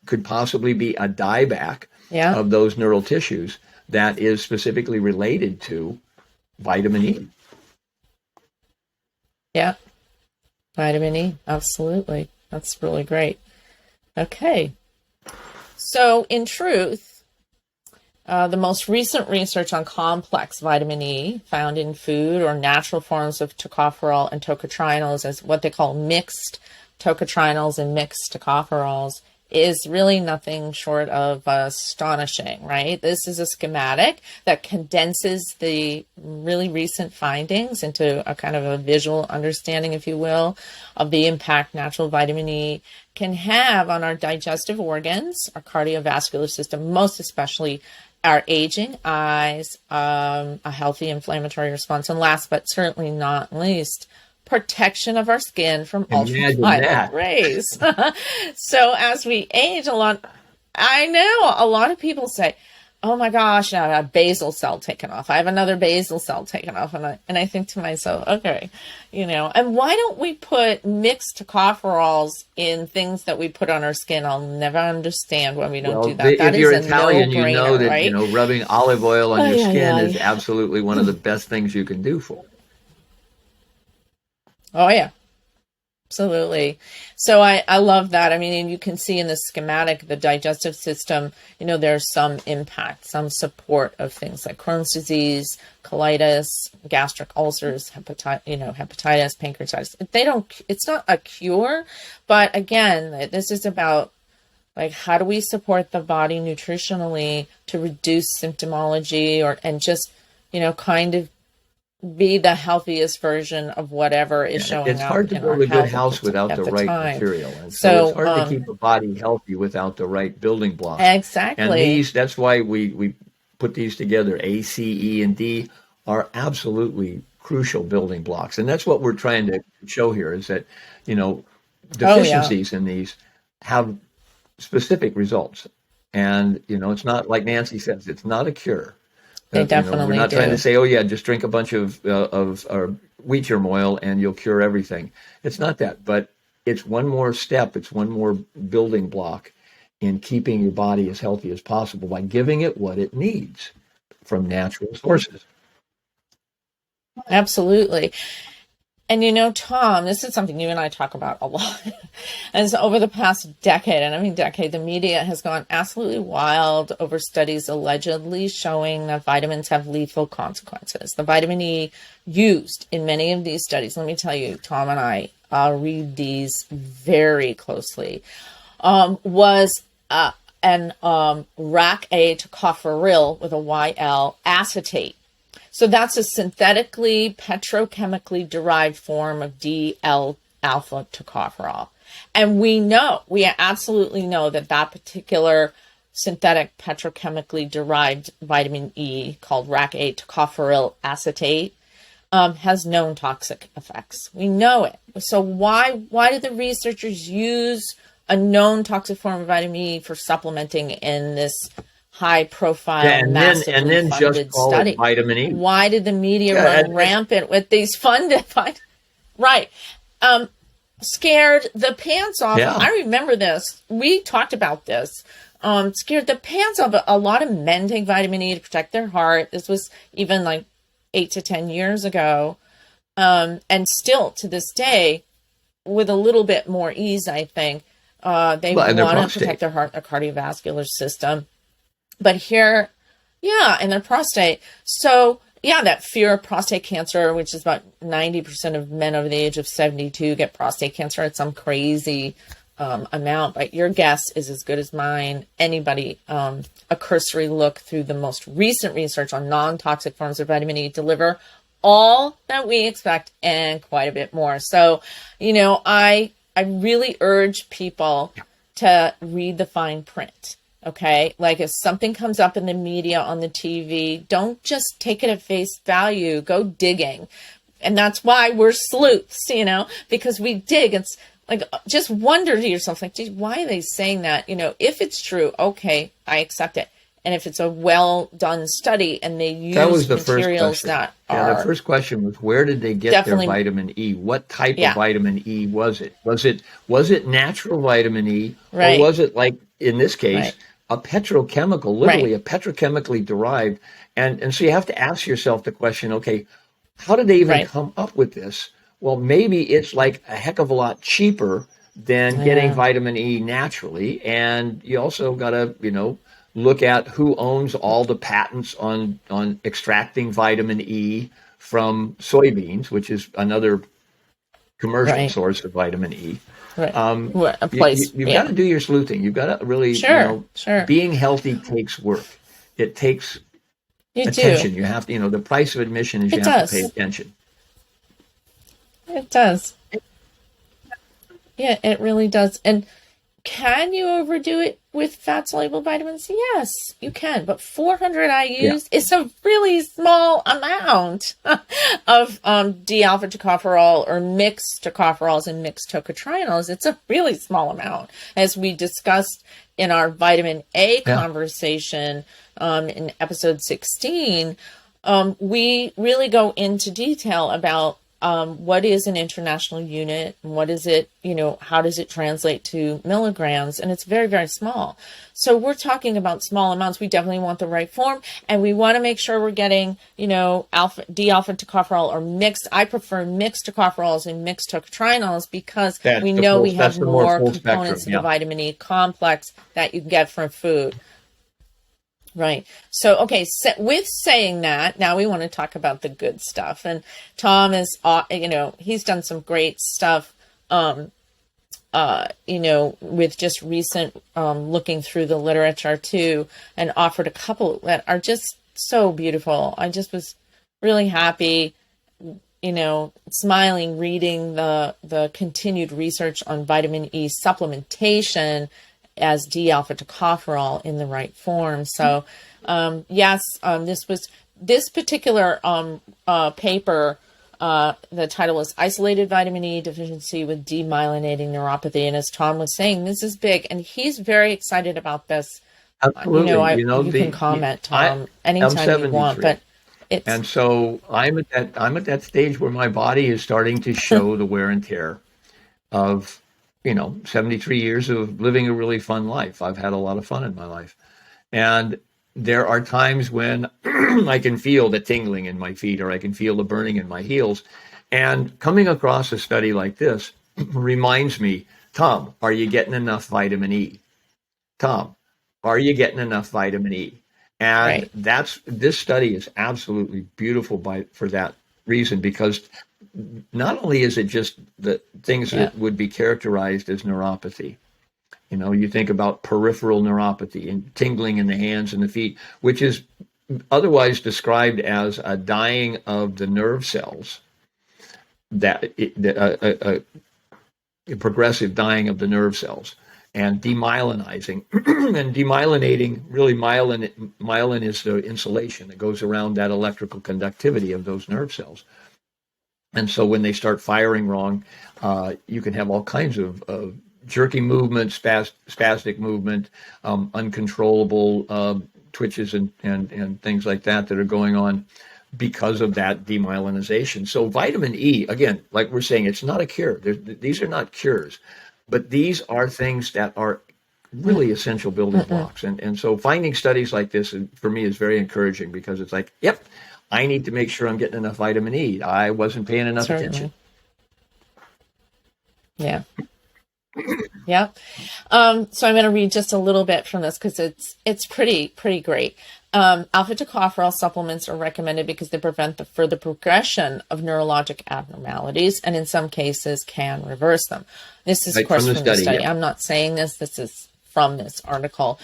[SPEAKER 4] could possibly be a dieback. of those neural tissues that is specifically related to vitamin E.
[SPEAKER 2] Yeah. Vitamin E. Absolutely. That's really great. Okay. So in truth, the most recent research on complex vitamin E found in food or natural forms of tocopherol and tocotrienols, as what they call mixed tocotrienols and mixed tocopherols, is really nothing short of astonishing, right? This is a schematic that condenses the really recent findings into a kind of a visual understanding, if you will, of the impact natural vitamin E can have on our digestive organs, our cardiovascular system, most especially our aging eyes, a healthy inflammatory response, and last but certainly not least, protection of our skin from ultraviolet rays. So as we age, a lot of people say, oh my gosh, I have a basal cell taken off. I have another basal cell taken off. And I think to myself, okay, and why don't we put mixed tocopherols in things that we put on our skin? I'll never understand why we don't do that.
[SPEAKER 4] If you're Italian, you know that, right? Rubbing olive oil on your skin is absolutely one of the best things you can do for it.
[SPEAKER 2] Oh, yeah, absolutely. So I love that. I mean, and you can see in the schematic, the digestive system, there's some impact, some support of things like Crohn's disease, colitis, gastric ulcers, hepatitis, pancreatitis. It's not a cure, but again, this is about like, how do we support the body nutritionally to reduce symptomology and just, kind of be the healthiest version of whatever is showing up.
[SPEAKER 4] It's hard to build a good house without the right material. And so it's hard to keep a body healthy without the right building blocks.
[SPEAKER 2] Exactly.
[SPEAKER 4] And that's why we put these together. A, C, E, and D are absolutely crucial building blocks. And that's what we're trying to show here is that, deficiencies in these have specific results. And, it's not like Nancy says, it's not a cure.
[SPEAKER 2] They definitely
[SPEAKER 4] we're not trying to say, just drink a bunch of wheat germ oil and you'll cure everything. It's not that, but it's one more step. It's one more building block in keeping your body as healthy as possible by giving it what it needs from natural sources.
[SPEAKER 2] Absolutely. And Tom, this is something you and I talk about a lot. And so over the past decade, the media has gone absolutely wild over studies allegedly showing that vitamins have lethal consequences. The vitamin E used in many of these studies, let me tell you, Tom and I read these very closely, was an RAC-A tocopherol with a YL acetate. So that's a synthetically petrochemically derived form of D-L-alpha tocopherol. And we absolutely know that particular synthetic petrochemically derived vitamin E called RAC-A tocopherol acetate has known toxic effects. We know it. So why did the researchers use a known toxic form of vitamin E for supplementing in this high-profile, massively funded study?
[SPEAKER 4] Vitamin E.
[SPEAKER 2] Why did the media run rampant with these funded? Right. Scared the pants off. Yeah. I remember this. We talked about this. Scared the pants off. A lot of men take vitamin E to protect their heart. This was even like 8 to 10 years ago. And still to this day, with a little bit more ease, I think, they want to protect their heart, their cardiovascular system. But here, and their prostate. So, that fear of prostate cancer, which is about 90% of men over the age of 72 get prostate cancer at some crazy amount. But your guess is as good as mine. Anybody, a cursory look through the most recent research on non-toxic forms of vitamin E deliver all that we expect and quite a bit more. So, I really urge people to read the fine print. Okay, like if something comes up in the media, on the TV, don't just take it at face value. Go digging. And that's why we're sleuths, because we dig. It's like, just wonder to yourself, like, geez, why are they saying that? If it's true, okay, I accept it. And if it's a well done study and they use materials that are.
[SPEAKER 4] The first question was, where did they get their vitamin E? What type of vitamin E was it? Was it natural vitamin E?
[SPEAKER 2] Right.
[SPEAKER 4] Or was it, like in this case, a petrochemical, literally a petrochemically derived. And so you have to ask yourself the question, okay, how did they even come up with this? Well, maybe it's like a heck of a lot cheaper than getting vitamin E naturally. And you also got to, look at who owns all the patents on extracting vitamin E from soybeans, which is another commercial source of vitamin E. You've got to do your sleuthing. You've got to really, being healthy takes work. It takes attention. You have to, the price of admission is you have to pay attention.
[SPEAKER 2] It does. Yeah, it really does. And can you overdo it with fat-soluble vitamins? Yes, you can. But 400 IUs is a really small amount of D-alpha tocopherol or mixed tocopherols and mixed tocotrienols. It's a really small amount. As we discussed in our vitamin A conversation in episode 16, we really go into detail about what is an international unit, and what is it, how does it translate to milligrams? And it's very, very small. So we're talking about small amounts. We definitely want the right form, and we want to make sure we're getting, D-alpha tocopherol or mixed. I prefer mixed tocopherols and mixed tocotrienols because we know we have more components of the vitamin E complex that you can get from food. Right. So, okay. So with saying that, now we want to talk about the good stuff. And Tom is, he's done some great stuff, with just recent looking through the literature too, and offered a couple that are just so beautiful. I just was really happy, smiling, reading the continued research on vitamin E supplementation as D-alpha tocopherol in the right form. So, this particular paper, the title was Isolated Vitamin E Deficiency with Demyelinating Neuropathy. And as Tom was saying, this is big, and he's very excited about this.
[SPEAKER 4] Absolutely.
[SPEAKER 2] You can comment, Tom, anytime you want, but it's...
[SPEAKER 4] And so I'm at that stage where my body is starting to show the wear and tear of 73 years of living a really fun life. I've had a lot of fun in my life. And there are times when I can feel the tingling in my feet, or I can feel the burning in my heels. And coming across a study like this reminds me, Tom, are you getting enough vitamin E? Tom, are you getting enough vitamin E? And this study is absolutely beautiful for that reason, because not only is it just the things that would be characterized as neuropathy, you think about peripheral neuropathy and tingling in the hands and the feet, which is otherwise described as a dying of the nerve cells, a progressive dying of the nerve cells, and demyelinizing. And demyelinating, really myelin is the insulation that goes around that electrical conductivity of those nerve cells. And so when they start firing wrong, you can have all kinds of jerky movement, spastic movement, uncontrollable twitches and things like that are going on because of that demyelinization. So vitamin E, again, like we're saying, it's not a cure. These are not cures, but these are things that are really essential building blocks. And so finding studies like this, for me, is very encouraging, because it's like, yep, I need to make sure I'm getting enough vitamin E. I wasn't paying enough attention. Yeah.
[SPEAKER 2] Yeah. So I'm going to read just a little bit from this, because it's pretty great. Alpha tocopherol supplements are recommended because they prevent the further progression of neurologic abnormalities, and in some cases can reverse them. This is, of course, from the study. I'm not saying this. This is from this article.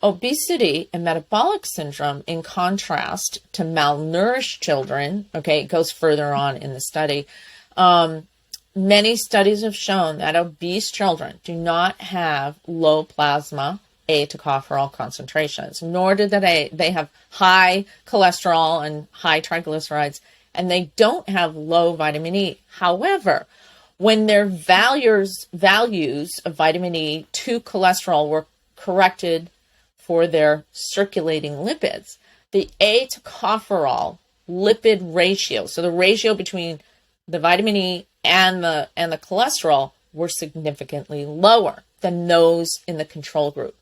[SPEAKER 2] Obesity and metabolic syndrome, in contrast to malnourished children, it goes further on in the study. Many studies have shown that obese children do not have low plasma A tocopherol concentrations, nor do they have high cholesterol and high triglycerides, and they don't have low vitamin E. However, when their values of vitamin E to cholesterol were corrected for their circulating lipids, the A tocopherol lipid ratio, so the ratio between the vitamin E and the cholesterol, were significantly lower than those in the control group.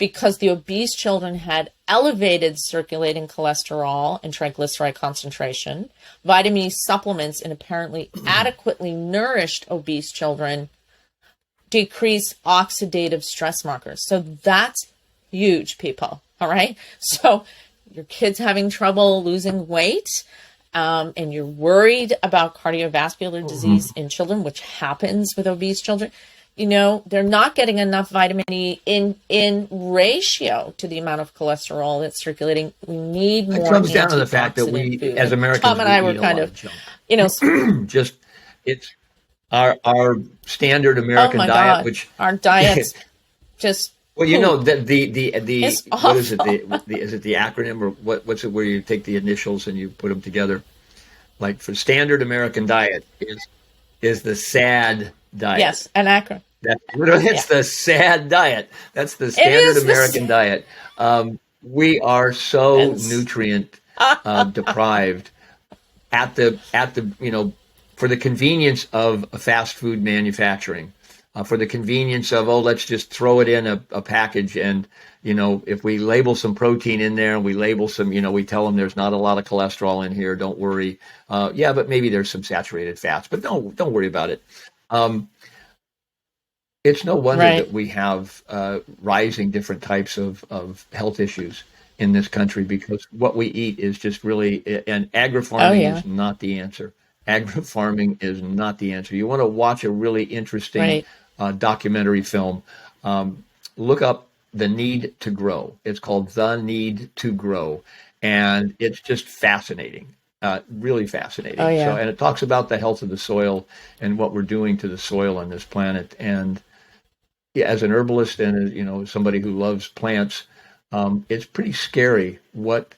[SPEAKER 2] because the obese children had elevated circulating cholesterol and triglyceride concentration. Vitamin E supplements in apparently adequately nourished obese children decrease oxidative stress markers. So that's huge, people. All right. So your kid's having trouble losing weight, and you're worried about cardiovascular disease in children, which happens with obese children. You know, they're not getting enough vitamin E in ratio to the amount of cholesterol that's circulating. We need more.
[SPEAKER 4] It comes down to the fact that we,
[SPEAKER 2] food.
[SPEAKER 4] as Americans,
[SPEAKER 2] Tom and I were kind of, you know,
[SPEAKER 4] just it's our standard American diet,
[SPEAKER 2] God.
[SPEAKER 4] which
[SPEAKER 2] our diets just.
[SPEAKER 4] Well, you know, the
[SPEAKER 2] It's
[SPEAKER 4] what is it?
[SPEAKER 2] awful.
[SPEAKER 4] Is it the acronym, or what's it where you take the initials and you put them together? Like for standard American diet is the SAD diet.
[SPEAKER 2] Yes, an acronym.
[SPEAKER 4] It's the SAD diet. That's the standard American diet. We are so nutrient deprived at the you know, for the convenience of fast food manufacturing. For the convenience of, let's just throw it in a package, and, you know, if we label some protein in there and we label some, you know, we tell them there's not a lot of cholesterol in here, don't worry. Yeah, but maybe there's some saturated fats, but don't worry about it. It's no wonder that we have rising different types of health issues in this country, because what we eat is just really, and agri-farming is not the answer. Agri-farming is not the answer. You want to watch a really interesting documentary film, look up The Need to Grow. It's called The Need to Grow, and it's just fascinating, really fascinating. So, and it talks about the health of the soil and what we're doing to the soil on this planet. And as an herbalist and, you know, somebody who loves plants, it's pretty scary what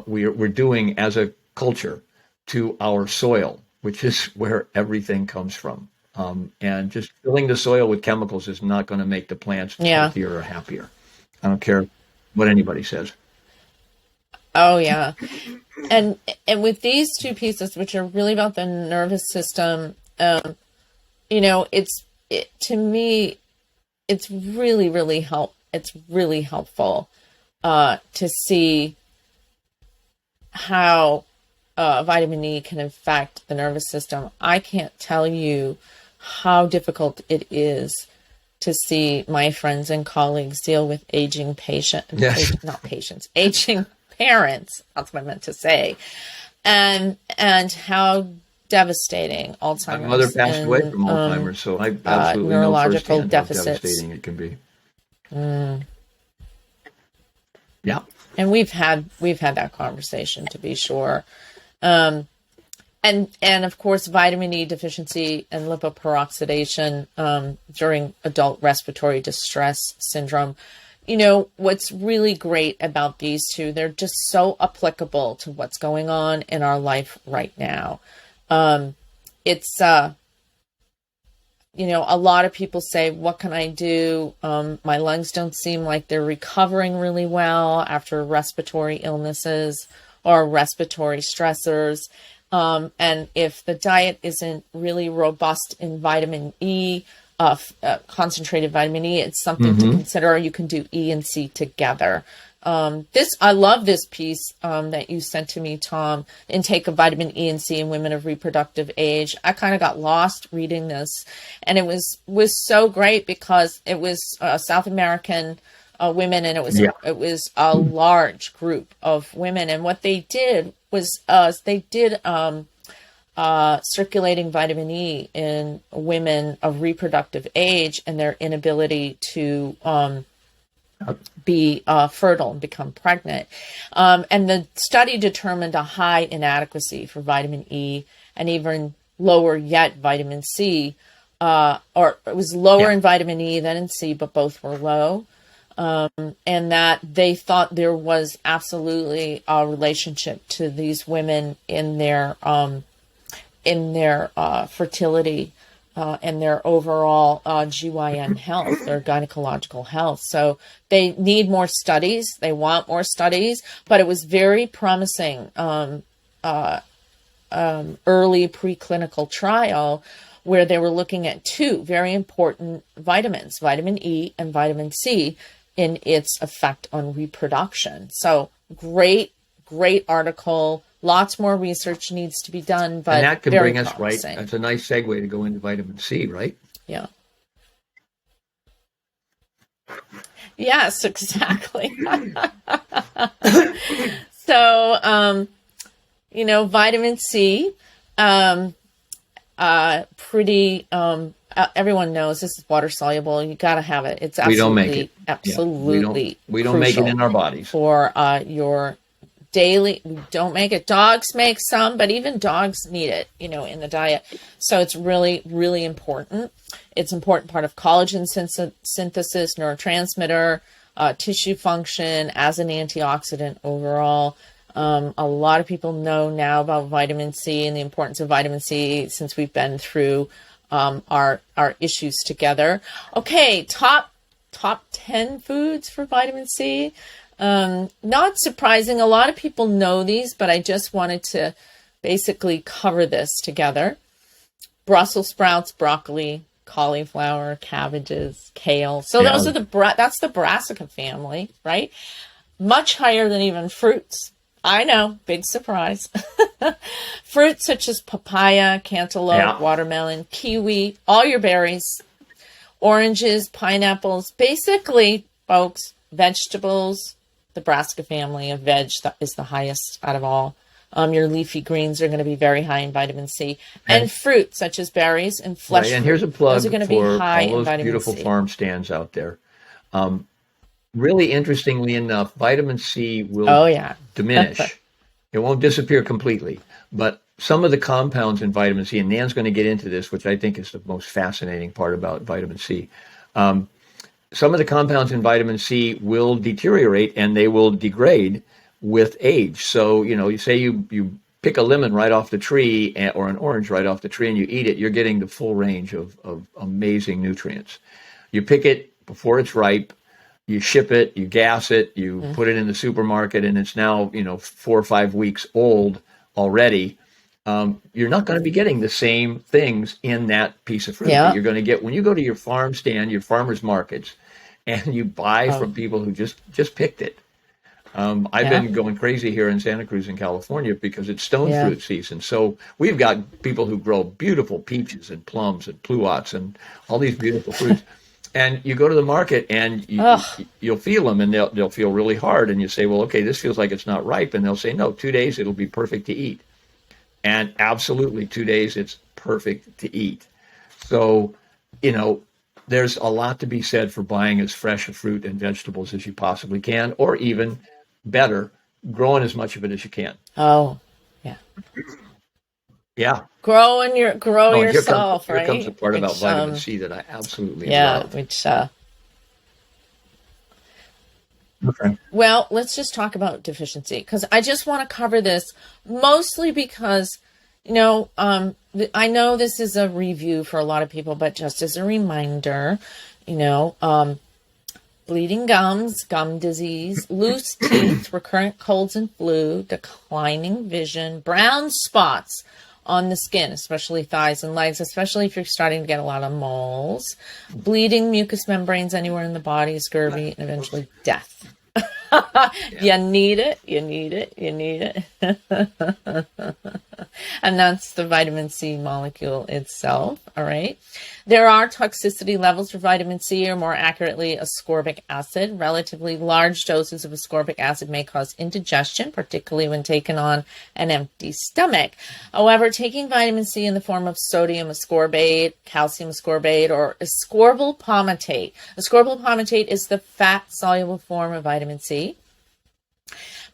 [SPEAKER 4] we're doing as a culture to our soil, which is where everything comes from. And just filling the soil with chemicals is not going to make the plants healthier or happier. I don't care what anybody says.
[SPEAKER 2] Oh, yeah. And with these two pieces, which are really about the nervous system, you know, to me, it's really, really it's really helpful to see how vitamin E can affect the nervous system. I can't tell you how difficult it is to see my friends and colleagues deal with aging aging parents. That's what I meant to say. And how devastating Alzheimer's.
[SPEAKER 4] My mother passed away from Alzheimer's, so I absolutely
[SPEAKER 2] neurological
[SPEAKER 4] know
[SPEAKER 2] deficits.
[SPEAKER 4] How devastating it can be. Yeah.
[SPEAKER 2] And we've had that conversation, to be sure. And of course, vitamin E deficiency and lipoperoxidation during adult respiratory distress syndrome. You know, what's really great about these two, they're just so applicable to what's going on in our life right now. It's, you know, a lot of people say, what can I do? My lungs don't seem like they're recovering really well after respiratory illnesses or respiratory stressors. And if the diet isn't really robust in vitamin E, concentrated vitamin E, it's something to consider. You can do E and C together. I love this piece that you sent to me, Tom, intake of vitamin E and C in women of reproductive age. I kind of got lost reading this, and it was so great because it was South American women, and it was a large group of women. And what they did was circulating vitamin E in women of reproductive age and their inability to be fertile and become pregnant. And the study determined a high inadequacy for vitamin E and even lower yet vitamin C, or it was lower in vitamin E than in C, but both were low. And that they thought there was absolutely a relationship to these women in their fertility and their overall GYN health, their gynecological health. So they need more studies. They want more studies, but it was very promising early preclinical trial where they were looking at two very important vitamins, vitamin E and vitamin C, in its effect on reproduction. So great article. Lots more research needs to be done, but
[SPEAKER 4] and that can
[SPEAKER 2] very
[SPEAKER 4] bring us
[SPEAKER 2] promising.
[SPEAKER 4] right. That's a nice segue to go into vitamin C, right?
[SPEAKER 2] Yeah. Yes, exactly. So, vitamin C, pretty, everyone knows this is water soluble. You got to have it. It's absolutely,
[SPEAKER 4] we don't make it.
[SPEAKER 2] Absolutely.
[SPEAKER 4] We don't make it in our bodies.
[SPEAKER 2] For your daily, we don't make it. Dogs make some, but even dogs need it, in the diet. So it's really, really important. It's an important part of collagen synthesis, neurotransmitter, tissue function, as an antioxidant overall. A lot of people know now about vitamin C and the importance of vitamin C since we've been through our issues together. Okay, top 10 foods for vitamin C. Not surprising. A lot of people know these, but I just wanted to basically cover this together. Brussels sprouts, broccoli, cauliflower, cabbages, kale. So those are that's the brassica family, right? Much higher than even fruits. I know, big surprise. Fruits such as papaya, cantaloupe, watermelon, kiwi, all your berries, oranges, pineapples, basically, folks, vegetables. The brassica family of veg that is the highest out of all. Your leafy greens are going to be very high in vitamin C, and fruit such as berries and flesh.
[SPEAKER 4] Right, and here's a plug
[SPEAKER 2] those are going to
[SPEAKER 4] for
[SPEAKER 2] be high
[SPEAKER 4] all
[SPEAKER 2] in
[SPEAKER 4] those beautiful
[SPEAKER 2] C.
[SPEAKER 4] farm stands out there. Really interestingly enough, vitamin C will diminish. It won't disappear completely, but some of the compounds in vitamin C, and Nan's going to get into this, which I think is the most fascinating part about vitamin C. Some of the compounds in vitamin C will deteriorate and they will degrade with age. So, you say you pick a lemon right off the tree or an orange right off the tree and you eat it, you're getting the full range of amazing nutrients. You pick it before it's ripe, you ship it, you gas it, you put it in the supermarket, and it's now, 4 or 5 weeks old already. You're not going to be getting the same things in that piece of fruit that you're going to get when you go to your farm stand, your farmers markets, and you buy from people who just picked it. I've been going crazy here in Santa Cruz in California because it's stone fruit season. So we've got people who grow beautiful peaches and plums and pluots and all these beautiful fruits. And you go to the market and you'll feel them and they'll feel really hard. And you say, well, okay, this feels like it's not ripe. And they'll say, no, 2 days, it'll be perfect to eat. And absolutely 2 days, it's perfect to eat. So, there's a lot to be said for buying as fresh a fruit and vegetables as you possibly can, or even better, growing as much of it as you can.
[SPEAKER 2] Oh, yeah.
[SPEAKER 4] Yeah.
[SPEAKER 2] Grow yourself,
[SPEAKER 4] here
[SPEAKER 2] right?
[SPEAKER 4] Comes the part about vitamin C that I absolutely love. Okay.
[SPEAKER 2] Well, let's just talk about deficiency, because I just want to cover this mostly because, I know this is a review for a lot of people, but just as a reminder, bleeding gums, gum disease, loose teeth, recurrent colds and flu, declining vision, brown spots on the skin, especially thighs and legs, especially if you're starting to get a lot of moles, bleeding mucous membranes anywhere in the body, scurvy, and eventually death. You need it. And that's the vitamin C molecule itself. All right. There are toxicity levels for vitamin C, or more accurately, ascorbic acid. Relatively large doses of ascorbic acid may cause indigestion, particularly when taken on an empty stomach. However, taking vitamin C in the form of sodium ascorbate, calcium ascorbate, or ascorbyl palmitate. Ascorbyl palmitate is the fat-soluble form of vitamin C.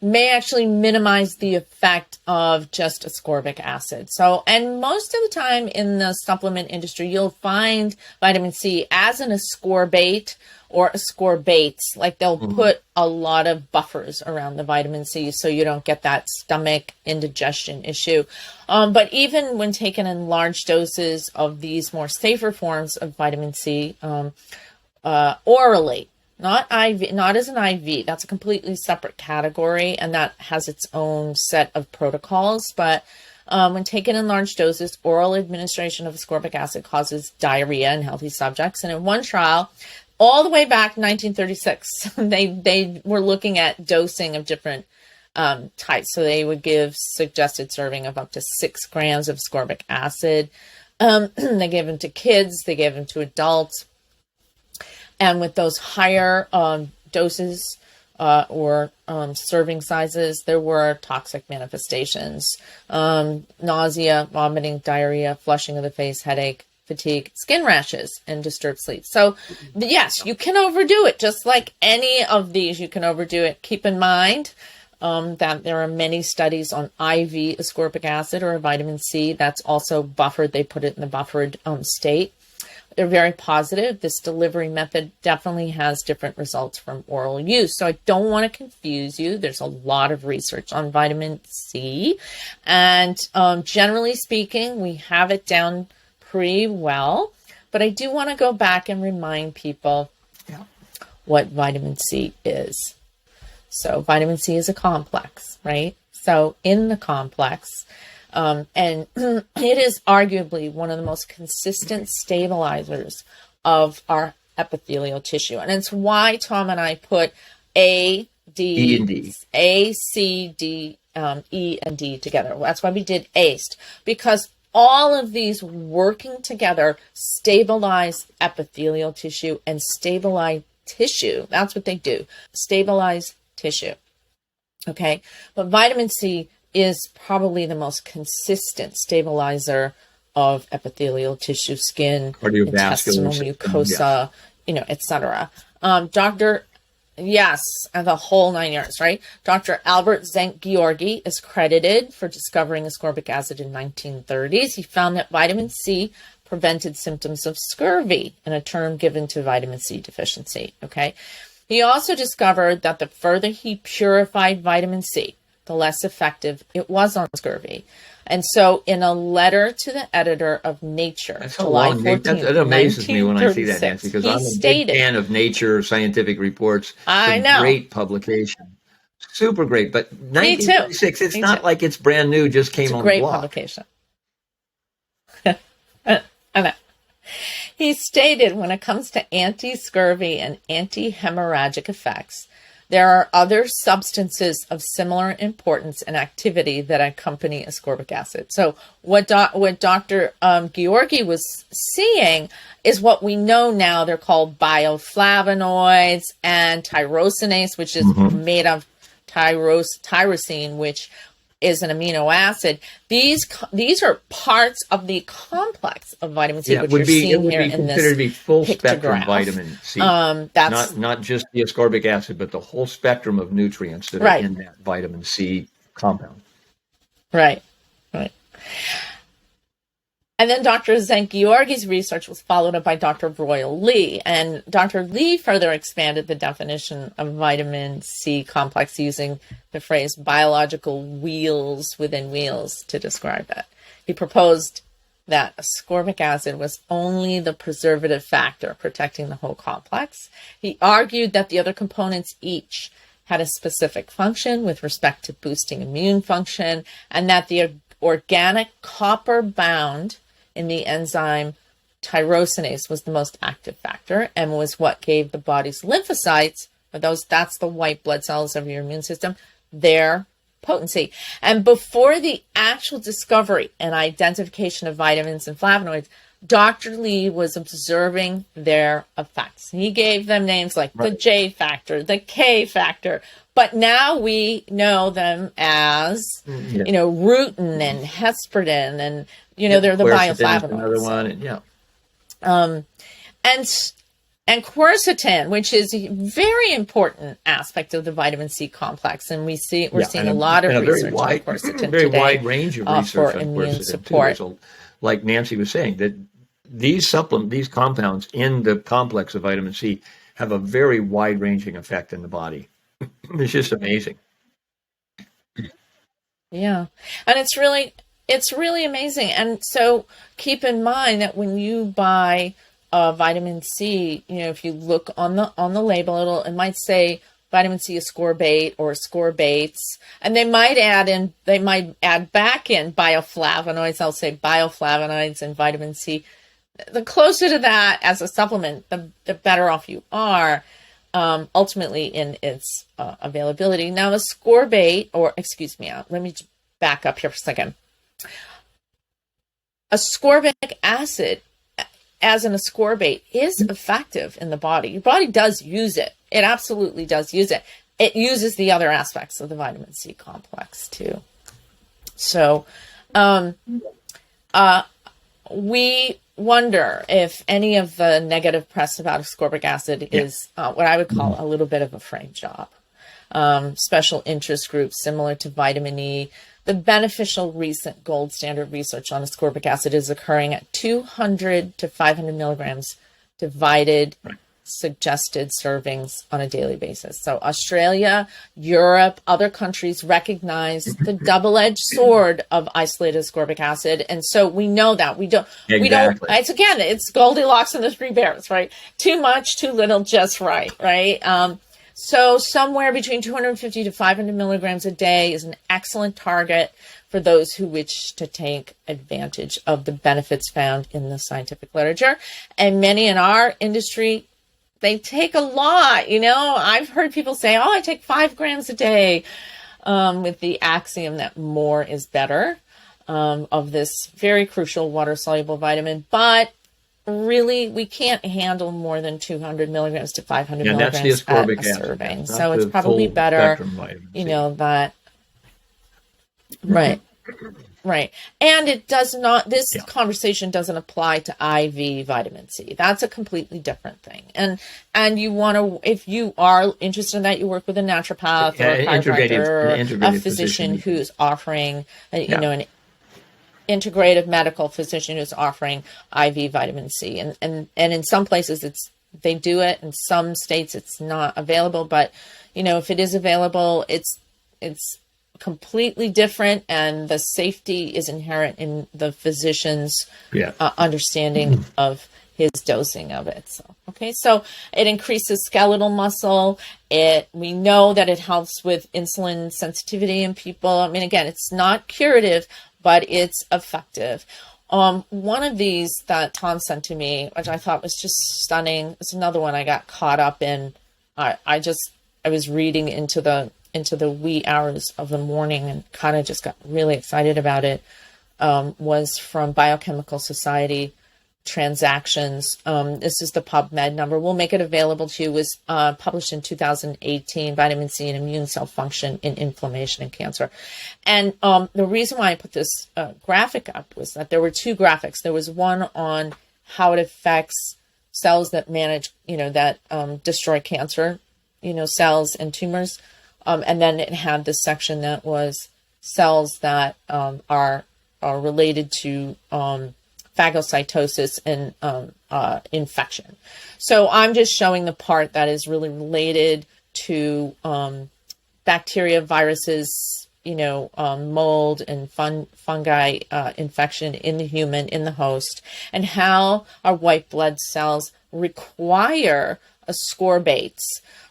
[SPEAKER 2] May actually minimize the effect of just ascorbic acid. So, and most of the time in the supplement industry, you'll find vitamin C as an ascorbate or ascorbates. Like they'll put a lot of buffers around the vitamin C so you don't get that stomach indigestion issue. But even when taken in large doses of these more safer forms of vitamin C, orally, not IV, not as an IV. That's a completely separate category, and that has its own set of protocols. But when taken in large doses, oral administration of ascorbic acid causes diarrhea in healthy subjects. And in one trial, all the way back 1936. They were looking at dosing of different types. So they would give suggested serving of up to 6 grams of ascorbic acid. They gave them to kids, they gave them to adults. And with those higher doses or serving sizes, there were toxic manifestations, nausea, vomiting, diarrhea, flushing of the face, headache, fatigue, skin rashes, and disturbed sleep. So yes, you can overdo it. Just like any of these, you can overdo it. Keep in mind that there are many studies on IV ascorbic acid or vitamin C. That's also buffered. They put it in the buffered state. They're very positive. This delivery method definitely has different results from oral use. So I don't want to confuse you. There's a lot of research on vitamin C. And generally speaking, we have it down pretty well. But I do want to go back and remind people what vitamin C is. So vitamin C is a complex, right? So in the complex, and it is arguably one of the most consistent stabilizers of our epithelial tissue. And it's why Tom and I put A, D, A, C, D, E, and D together. That's why we did ACED, because all of these working together stabilize epithelial tissue and stabilize tissue. That's what they do. Stabilize tissue. Okay. But vitamin C is probably the most consistent stabilizer of epithelial tissue, skin, intestinal mucosa, etc. And the whole 9 yards, right? Dr. Albert Szent-Györgyi is credited for discovering ascorbic acid in 1930s. He found that vitamin C prevented symptoms of scurvy, and a term given to vitamin C deficiency, okay? He also discovered that the further he purified vitamin C, the less effective it was on scurvy. And so in a letter to the editor of Nature, July 14th,
[SPEAKER 4] that amazes me when I see that, Nancy, because I'm a big fan of Nature scientific reports.
[SPEAKER 2] I know.
[SPEAKER 4] Great publication. Super great. But 1936, it's not like it's brand new, just came on the block.
[SPEAKER 2] It's a great publication. I know. He stated, when it comes to anti-scurvy and anti-hemorrhagic effects, there are other substances of similar importance and activity that accompany ascorbic acid. So what Dr. Györgyi was seeing is what we know now. They're called bioflavonoids and tyrosinase, which is made of tyrosine, which is an amino acid. These are parts of the complex of vitamin C, which you're seeing here in this
[SPEAKER 4] considered to be full spectrum
[SPEAKER 2] pictograph.
[SPEAKER 4] Vitamin C.
[SPEAKER 2] That's
[SPEAKER 4] not just the ascorbic acid, but the whole spectrum of nutrients that are in that vitamin C compound.
[SPEAKER 2] Right. And then Dr. Szent-Györgyi's research was followed up by Dr. Royal Lee. And Dr. Lee further expanded the definition of vitamin C complex using the phrase biological wheels within wheels to describe it. He proposed that ascorbic acid was only the preservative factor protecting the whole complex. He argued that the other components each had a specific function with respect to boosting immune function, and that the organic copper bound in the enzyme tyrosinase was the most active factor and was what gave the body's lymphocytes, that's the white blood cells of your immune system, their potency. And before the actual discovery and identification of vitamins and flavonoids, Dr. Lee was observing their effects. He gave them names like the J factor, the K factor, but now we know them as, rutin and hesperidin, and they're the bioflavonoids.
[SPEAKER 4] Another one,
[SPEAKER 2] and quercetin, which is a very important aspect of the vitamin C complex, and we're seeing a lot of research on quercetin today.
[SPEAKER 4] Very wide range of research
[SPEAKER 2] for
[SPEAKER 4] on
[SPEAKER 2] immune
[SPEAKER 4] quercetin
[SPEAKER 2] support.
[SPEAKER 4] too. So, like Nancy was saying, that these compounds in the complex of vitamin C have a very wide-ranging effect in the body. It's just amazing.
[SPEAKER 2] Yeah, and it's really amazing. And so keep in mind that when you buy vitamin C, if you look on the label, it might say vitamin C ascorbate or ascorbates, and they might add back in bioflavonoids. I'll say bioflavonoids and vitamin C. the closer to that as a supplement, the better off you are, ultimately in its availability. Now, ascorbate, let me back up here for a second. Ascorbic acid as an ascorbate is effective in the body. Your body does use it. It absolutely does use it. It uses the other aspects of the vitamin C complex too. So, we wonder if any of the negative press about ascorbic acid is what I would call a little bit of a frame job. Special interest groups similar to vitamin E. The beneficial recent gold standard research on ascorbic acid is occurring at 200 to 500 milligrams divided suggested servings on a daily basis. So Australia, Europe, other countries recognize the double-edged sword of isolated ascorbic acid. And so we know that it's Goldilocks and the Three Bears, right? Too much, too little, just right? So somewhere between 250 to 500 milligrams a day is an excellent target for those who wish to take advantage of the benefits found in the scientific literature. And many in our industry, they take a lot. I've heard people say, I take 5 grams a day, with the axiom that more is better, of this very crucial water-soluble vitamin. But really, we can't handle more than 200 milligrams to 500 milligrams
[SPEAKER 4] that's the ascorbic
[SPEAKER 2] at a serving.
[SPEAKER 4] acid,
[SPEAKER 2] So it's probably better, that. Right. And it does not, this conversation doesn't apply to IV vitamin C. That's a completely different thing. And you want to, if you are interested in that, you work with a naturopath or a chiropractor or a physician who's offering, an integrative medical physician who's offering IV vitamin C. And in some places they do it. In some states it's not available, but if it is available, it's completely different, and the safety is inherent in the physician's understanding of his dosing of it. So it increases skeletal muscle. We know that it helps with insulin sensitivity in people. I mean, again, it's not curative, but it's effective. One of these that Tom sent to me, which I thought was just stunning, is another one I got caught up in. I was reading into the wee hours of the morning and kind of just got really excited about it, was from Biochemical Society Transactions. This is the PubMed number. We'll make it available to you. It was published in 2018, Vitamin C and Immune Cell Function in Inflammation and Cancer. And the reason why I put this graphic up was that there were 2 graphics. There was one on how it affects cells that manage, that destroy cancer, cells and tumors. And then it had this section that was cells that are related to phagocytosis and infection. So I'm just showing the part that is really related to bacteria, viruses, mold and fungi infection in the human, in the host, and how our white blood cells require ascorbates,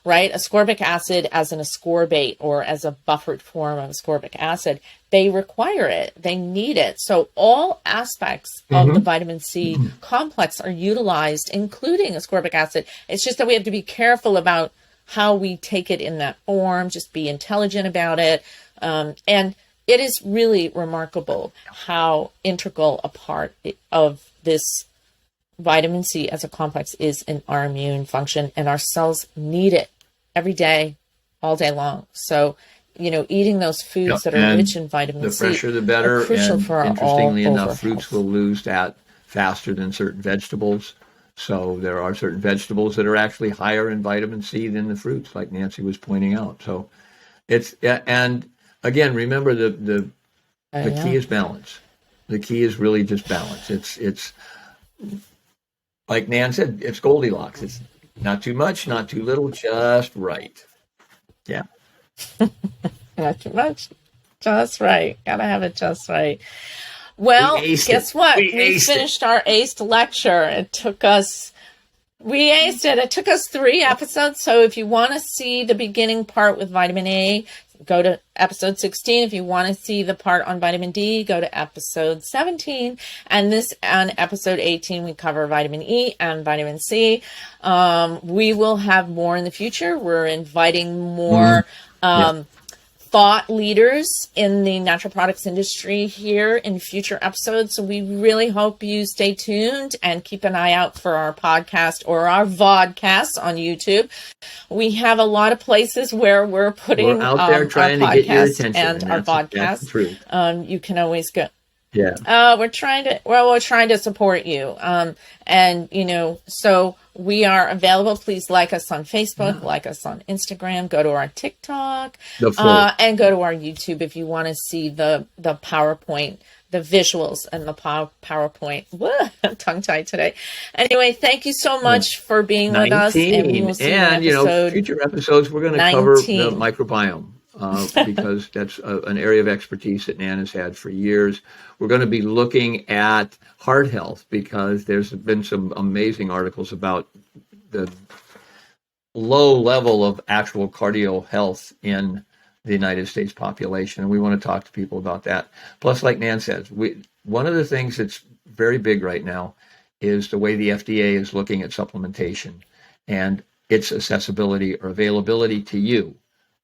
[SPEAKER 2] right? Ascorbic acid as an ascorbate or as a buffered form of ascorbic acid, they require it. They need it. So all aspects of the vitamin C complex are utilized, including ascorbic acid. It's just that we have to be careful about how we take it in that form, just be intelligent about it. And it is really remarkable how integral a part of this vitamin C as a complex is in our immune function, and our cells need it every day, all day long. So, eating those foods that are rich in vitamin C,
[SPEAKER 4] the fresher the better.
[SPEAKER 2] Are crucial
[SPEAKER 4] and
[SPEAKER 2] for our
[SPEAKER 4] interestingly enough,
[SPEAKER 2] health.
[SPEAKER 4] fruits will lose that faster than certain vegetables. So there are certain vegetables that are actually higher in vitamin C than the fruits, like Nancy was pointing out. So it's, and again, remember the key is balance. The key is really just balance. It's like Nan said, it's Goldilocks. It's not too much, not too little, just right. Yeah.
[SPEAKER 2] Not too much, just right. Gotta have it just right. Well, guess what? We finished our ACED lecture. We aced it. It took us 3 episodes. So if you want to see the beginning part with vitamin A, go to episode 16. If you want to see the part on vitamin D, go to episode 17. And on episode 18, we cover vitamin E and vitamin C. We will have more in the future. We're inviting more thought leaders in the natural products industry here in future episodes. So we really hope you stay tuned and keep an eye out for our podcast or our vodcast on YouTube. We have a lot of places where we're putting
[SPEAKER 4] out there trying to get your attention
[SPEAKER 2] and our podcast. You can always go.
[SPEAKER 4] Yeah.
[SPEAKER 2] We're trying to support you. And so we are available. Please like us on Facebook, like us on Instagram, go to our TikTok, and go to our YouTube if you want to see the PowerPoint, the visuals and the PowerPoint. I'm tongue-tied today. Anyway, thank you so much for being with us. And we will see you
[SPEAKER 4] future episodes, we're going to cover the microbiome. Because that's an area of expertise that Nan has had for years. We're going to be looking at heart health because there's been some amazing articles about the low level of actual cardio health in the United States population. And we want to talk to people about that. Plus, like Nan says, one of the things that's very big right now is the way the FDA is looking at supplementation and its accessibility or availability to you.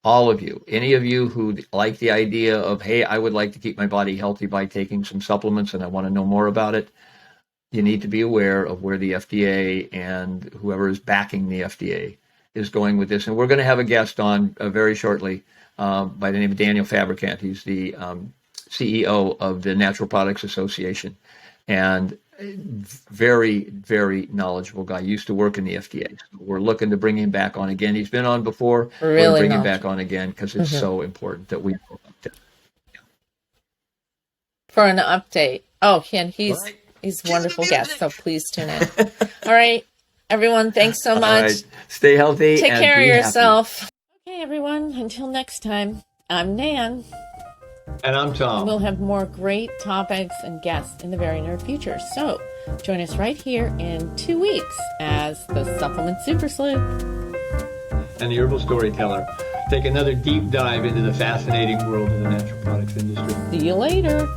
[SPEAKER 4] All of you, any of you who like the idea of, hey, I would like to keep my body healthy by taking some supplements and I want to know more about it, you need to be aware of where the FDA and whoever is backing the FDA is going with this. And we're going to have a guest on very shortly by the name of Daniel Fabricant. He's the CEO of the Natural Products Association and very, very knowledgeable guy. Used to work in the FDA. We're looking to bring him back on again. He's been on before. We're bring him back on again because it's so important that we know about that.
[SPEAKER 2] For an update. Oh, and he's a wonderful guest. So please tune in. All right, everyone. Thanks so much.
[SPEAKER 4] Right. Stay healthy.
[SPEAKER 2] Take care of yourself. Happy. Okay, everyone. Until next time. I'm Nan.
[SPEAKER 3] And I'm Tom.
[SPEAKER 2] We'll have more great topics and guests in the very near future. So join us right here in 2 weeks as the Supplement Super Sleuth
[SPEAKER 3] and the Herbal Storyteller take another deep dive into the fascinating world of the natural products industry.
[SPEAKER 2] See you later.